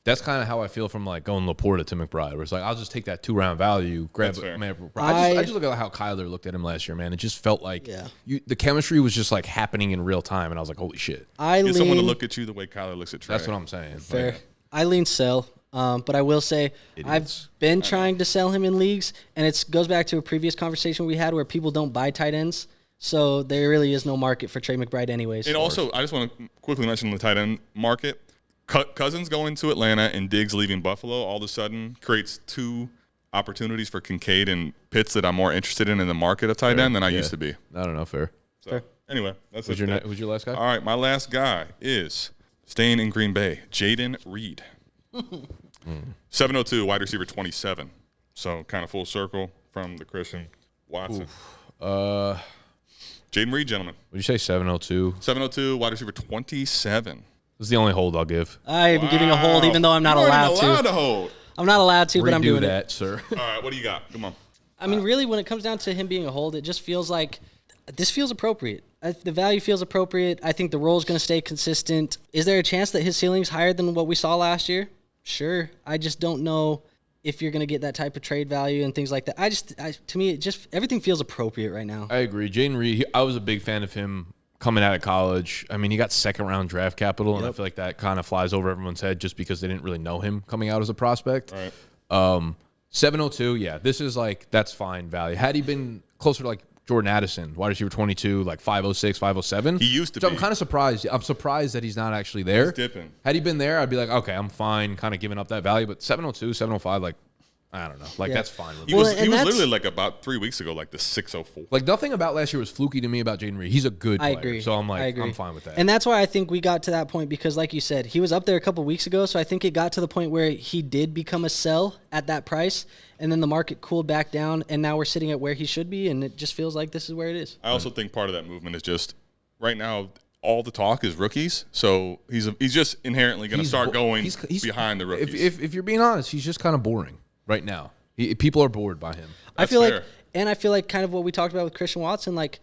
That's kind of how I feel from like going Laporta to McBride, where it's like I'll just take that 2-round value, grab That's it. fair. Man, I just look at how Kyler looked at him last year, man. It just felt like the chemistry was just like happening in real time, and I was like, holy shit. Get someone to look at you the way Kyler looks at Trey. That's what I'm saying. Fair. Like, I lean sell, but I will say I've been trying to sell him in leagues, and it goes back to a previous conversation we had where people don't buy tight ends, so there really is no market for Trey McBride anyways. And also, I just want to quickly mention the tight end market. Cousins going to Atlanta and Diggs leaving Buffalo all of a sudden creates two opportunities for Kincaid and Pitts that I'm more interested in the market of tight end than I used to be. I don't know, fair. So, anyway, that's Who's your last guy? All right, my last guy is staying in Green Bay, Jayden Reed. 702, wide receiver 27. So kind of full circle from the Christian Watson. Jayden Reed, gentlemen. Would you say 702? 702, wide receiver 27. This is the only hold I'll give. I'm giving a hold even though I'm not allowed to hold. I'm not allowed to, but I'm doing that, it. sir. All right, what do you got? Come on. I mean, really, when it comes down to him being a hold, it just feels like this feels appropriate. The value feels appropriate. I think the role is going to stay consistent. Is there a chance that his ceiling's higher than what we saw last year? Sure. I just don't know if you're going to get that type of trade value and things like that. To me, it just everything feels appropriate right now. I agree. Jayden Reed, I was a big fan of him coming out of college. I mean, he got second-round draft capital, and I feel like that kind of flies over everyone's head just because they didn't really know him coming out as a prospect. All right. 702, yeah, this is like, that's fine value. Had he been closer to like Jordan Addison, wide receiver 22, like 506, 507. He used to so be. I'm kind of surprised. I'm surprised that he's not actually there. He's dipping. Had he been there, I'd be like, okay, I'm fine kind of giving up that value. But 702, 705, like, I don't know. Like, that's fine. He was literally like about 3 weeks ago, like the 604. Like, nothing about last year was fluky to me about Jayden Reed. He's a good player. I agree. So I'm like, I agree. I'm fine with that. And that's why I think we got to that point because, like you said, he was up there a couple weeks ago. So I think it got to the point where he did become a sell at that price. And then the market cooled back down. And now we're sitting at where he should be. And it just feels like this is where it is. I also think part of that movement is just right now, all the talk is rookies. So he's just inherently going to start going behind the rookies. If you're being honest, he's just kind of boring right now. People are bored by him. I feel like kind of what we talked about with Christian Watson, like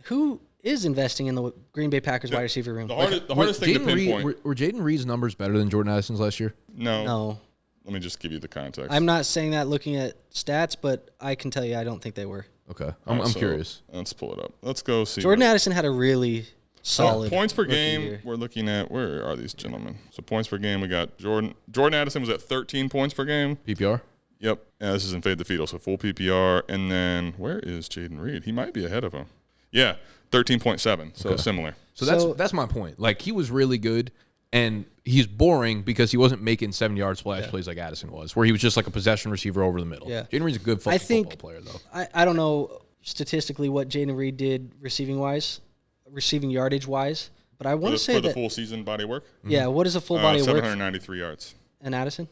who is investing in the Green Bay Packers wide receiver room? The hardest thing to pinpoint. Were Jayden Reed's numbers better than Jordan Addison's last year? No. Let me just give you the context. I'm not saying that looking at stats, but I can tell you I don't think they were. Okay. I'm curious. Let's pull it up. Let's go see. Jordan Addison had a really solid points per game. year. We're looking at, where are these gentlemen? So points per game, we got Jordan Addison was at 13 points per game. PPR? Yep. Yeah, this is in Fade the Fetal, so full PPR. And then where is Jayden Reed? He might be ahead of him. Yeah, 13.7, so similar. So that's my point. Like, he was really good, and he's boring because he wasn't making 7-yard splash plays like Addison was, where he was just like a possession receiver over the middle. Yeah. Jayden Reed's a good football player, though. I don't know statistically what Jayden Reed did receiving yardage wise, but I want to say for the full season body work. Yeah, what is a full body of work? 793 yards. And Addison?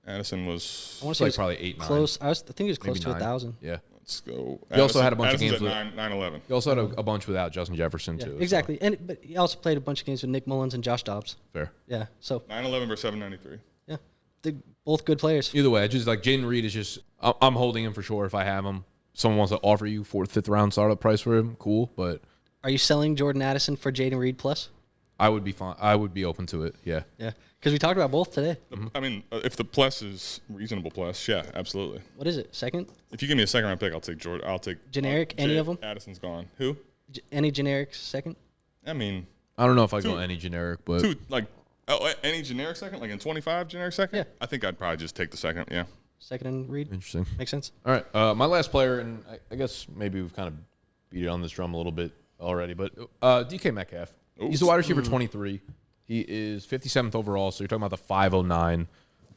Addison was, I want to say probably 8, 9. Close. I think he was close Maybe to 9. 1,000. Yeah. Let's go. He also had a bunch of games with with 9-11. He also had a bunch without Justin Jefferson too. Exactly, but he also played a bunch of games with Nick Mullins and Josh Dobbs. Fair. Yeah. So 9-11 versus 793. Yeah, they're both good players. Either way, just like Jayden Reed is just, I'm holding him for sure if I have him. Someone wants to offer you 4th, 5th round startup price for him, cool. But are you selling Jordan Addison for Jayden Reed plus? I would be fine. I would be open to it. Yeah. Yeah, because we talked about both today. I mean, if the plus is reasonable plus, yeah, absolutely. What is it? Second? If you give me a 2nd round pick, I'll take Jordan. I'll take generic. Any of them? Addison's gone. Who? Any generic second? I mean, I don't know if I go any generic, but any generic second, like in 25 generic second. Yeah. I think I'd probably just take the second. Yeah. Second and Reed. Interesting. Makes sense. All right, my last player, and I guess maybe we've kind of beat it on this drum a little bit already, but DK Metcalf. Oops. He's the wide receiver 23. He is 57th overall, so you're talking about the 509.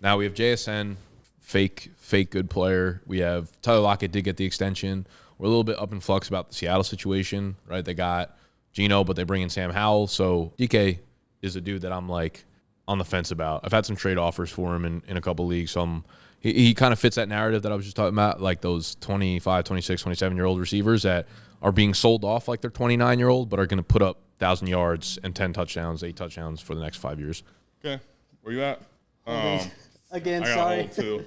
Now we have JSN, fake good player. We have Tyler Lockett did get the extension. We're a little bit up in flux about the Seattle situation, right? They got Geno, but they bring in Sam Howell. So DK is a dude that I'm like, on the fence about. I've had some trade offers for him in a couple leagues. So he kind of fits that narrative that I was just talking about, like those 25, 26, 27-year-old receivers that are being sold off like they're 29-year-old, but are going to put up 1,000 yards and 10 touchdowns, 8 touchdowns for the next 5 years. Okay. Where you at? Again, I got sorry. hold too.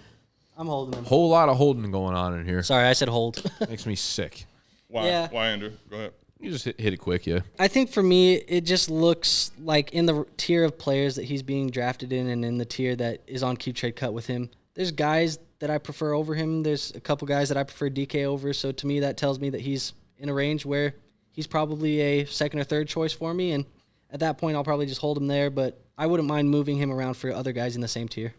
I'm holding him. Whole lot of holding going on in here. Sorry, I said hold. Makes me sick. Why? Yeah. Why, Andrew? Go ahead. You just hit it quick, yeah. I think for me, it just looks like in the tier of players that he's being drafted in and in the tier that is on keep trade cut with him, there's guys that I prefer over him. There's a couple guys that I prefer DK over. So to me, that tells me that he's in a range where he's probably a second or third choice for me. And at that point, I'll probably just hold him there. But I wouldn't mind moving him around for other guys in the same tier.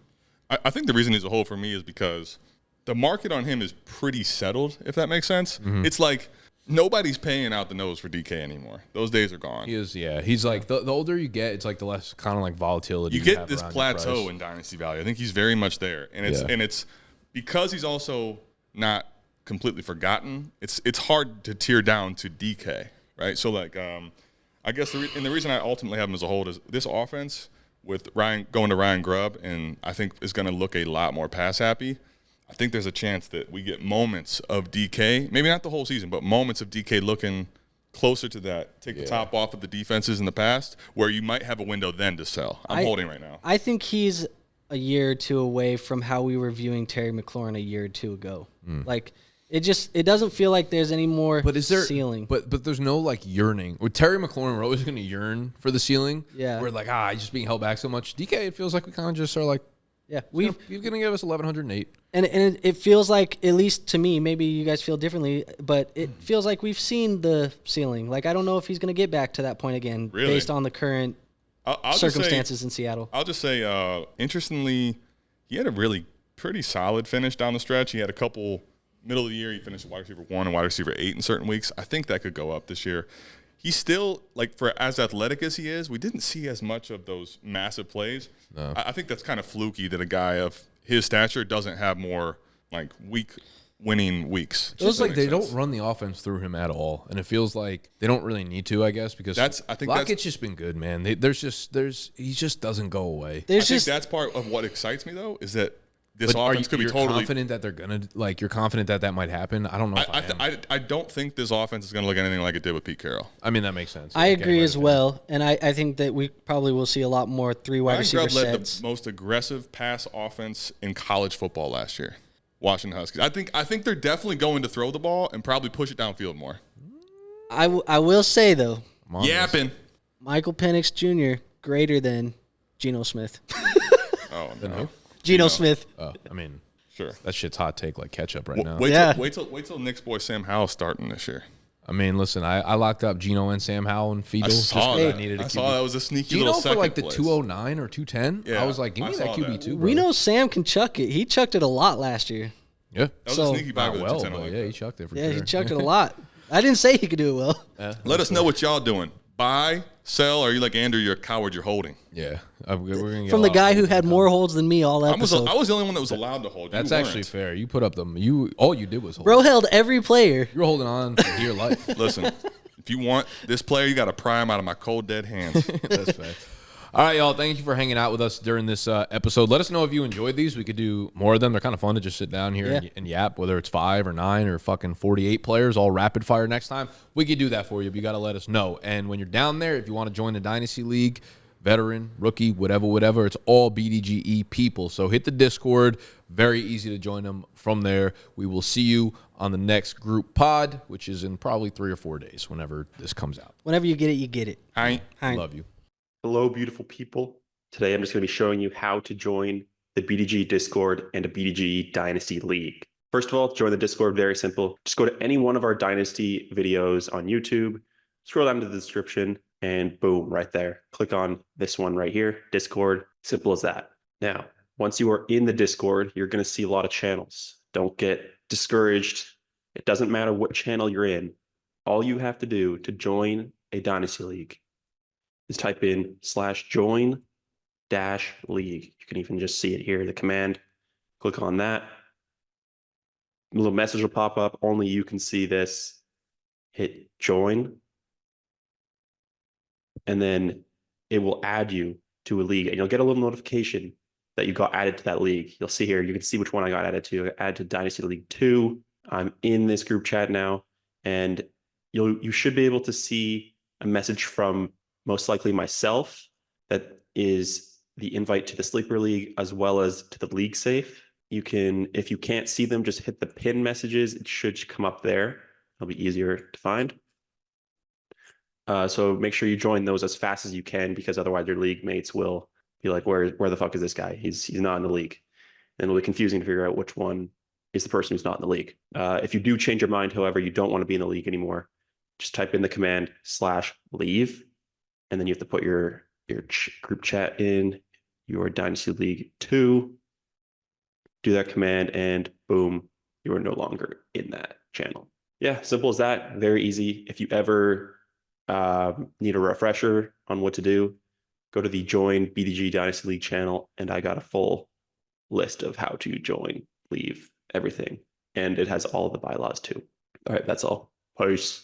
I think the reason he's a hold for me is because the market on him is pretty settled, if that makes sense. Mm-hmm. It's like nobody's paying out the nose for DK anymore. Those days are gone. He is, yeah. He's like, the older you get, it's like the less kind of like volatility you get this plateau in dynasty value. I think he's very much there. And it's because he's also not completely forgotten, it's hard to tear down to DK, right? So, like, I guess the reason I ultimately have him as a hold is this offense with Ryan going to Ryan Grubb, and I think is going to look a lot more pass happy. I think there's a chance that we get moments of DK, maybe not the whole season, but moments of DK looking closer to that, take the top off of the defenses in the past, where you might have a window then to sell. I'm holding right now. I think he's a year or two away from how we were viewing Terry McLaurin a year or two ago. Like, it doesn't feel like there's any more ceiling. But there's no, like, yearning. With Terry McLaurin, we're always going to yearn for the ceiling. Yeah. We're like, he's just being held back so much. DK, it feels like we kind of just are like, yeah, you're going to give us 1,108. And it feels like, at least to me, maybe you guys feel differently, but it feels like we've seen the ceiling. Like, I don't know if he's going to get back to that point again based on the current circumstances in Seattle. I'll just say, interestingly, he had a really pretty solid finish down the stretch. He had a couple middle of the year. He finished wide receiver 1 and wide receiver 8 in certain weeks. I think that could go up this year. He's still, like, for as athletic as he is, we didn't see as much of those massive plays. No. I think that's kind of fluky that a guy of his stature doesn't have more, like, winning weeks. It feels like they don't run the offense through him at all, and it feels like they don't really need to, I guess, because Lockett's just been good, man. He just doesn't go away. I think that's part of what excites me, though, is that this offense could be totally confident that they're gonna you're confident that might happen. I don't know. I don't think this offense is gonna look anything like it did with Pete Carroll. I mean, that makes sense. I agree as well, and I think that we probably will see a lot more 3 wide receiver sets. Ryan Grubb led the most aggressive pass offense in college football last year. Washington Huskies. I think they're definitely going to throw the ball and probably push it downfield more. I will say though, yapping. Michael Penix Jr. greater than Geno Smith. Oh no. Geno Smith. I mean, sure. That shit's hot take like ketchup right now. Wait till Nick's boy Sam Howell starting this year. I mean, listen, I locked up Geno and Sam Howell and Fiedel. I saw that was a sneaky Geno little second for like the place. 209 or 210. Yeah, I was like, give me that QB2. We know Sam can chuck it. He chucked it a lot last year. Yeah. That was a sneaky buy with well, but yeah, he chucked it for sure. He chucked it a lot. I didn't say he could do it well. Let us know what y'all doing. Buy, sell, or are you like Andrew, you're a coward, you're holding? Yeah. We're gonna get from the guy who had more holds than me all episode. I was the only one that was allowed to hold. That's actually fair. You put up all you did was hold. Bro held every player. You were holding on for dear life. Listen, if you want this player, you got to pry him out of my cold, dead hands. That's fair. All right, y'all. Thank you for hanging out with us during this episode. Let us know if you enjoyed these. We could do more of them. They're kind of fun to just sit down here and yap, whether it's 5 or 9 or fucking 48 players, all rapid fire next time. We could do that for you, but you got to let us know. And when you're down there, if you want to join the Dynasty League, veteran, rookie, whatever, it's all BDGE people. So hit the Discord. Very easy to join them from there. We will see you on the next group pod, which is in probably 3 or 4 days whenever this comes out. Whenever you get it, you get it. Hi. Love you. Hello, beautiful people. Today I'm just going to be showing you how to join the BDGE Discord and a BDGE Dynasty League. First of all, to join the Discord, very simple. Just go to any one of our Dynasty videos on YouTube, scroll down to the description, and boom, right there. Click on this one right here, Discord. Simple as that. Now, once you are in the Discord, you're going to see a lot of channels. Don't get discouraged. It doesn't matter what channel you're in. All you have to do to join a Dynasty League is type in /join-league. You can even just see it here, the command. Click on that. A little message will pop up. Only you can see this. Hit join. And then it will add you to a league, and you'll get a little notification that you got added to that league. You'll see here, you can see which one I got added to. I got added to Dynasty League 2. I'm in this group chat now, and you should be able to see a message from most likely myself that is the invite to the Sleeper League as well as to the League Safe. You can, if you can't see them, just hit the pin messages. It should come up there. It'll be easier to find. So make sure you join those as fast as you can, because otherwise your league mates will be like, where the fuck is this guy? He's not in the league. And it'll be confusing to figure out which one is the person who's not in the league. If you do change your mind, however, you don't want to be in the league anymore, just type in the command /leave, and then you have to put your group chat in your Dynasty League 2. Do that command, and boom, you are no longer in that channel. Yeah, simple as that. Very easy. If you ever need a refresher on what to do, go to the Join BDGE Dynasty League channel, and I got a full list of how to join, leave, everything. And it has all the bylaws too. All right, that's all. Peace.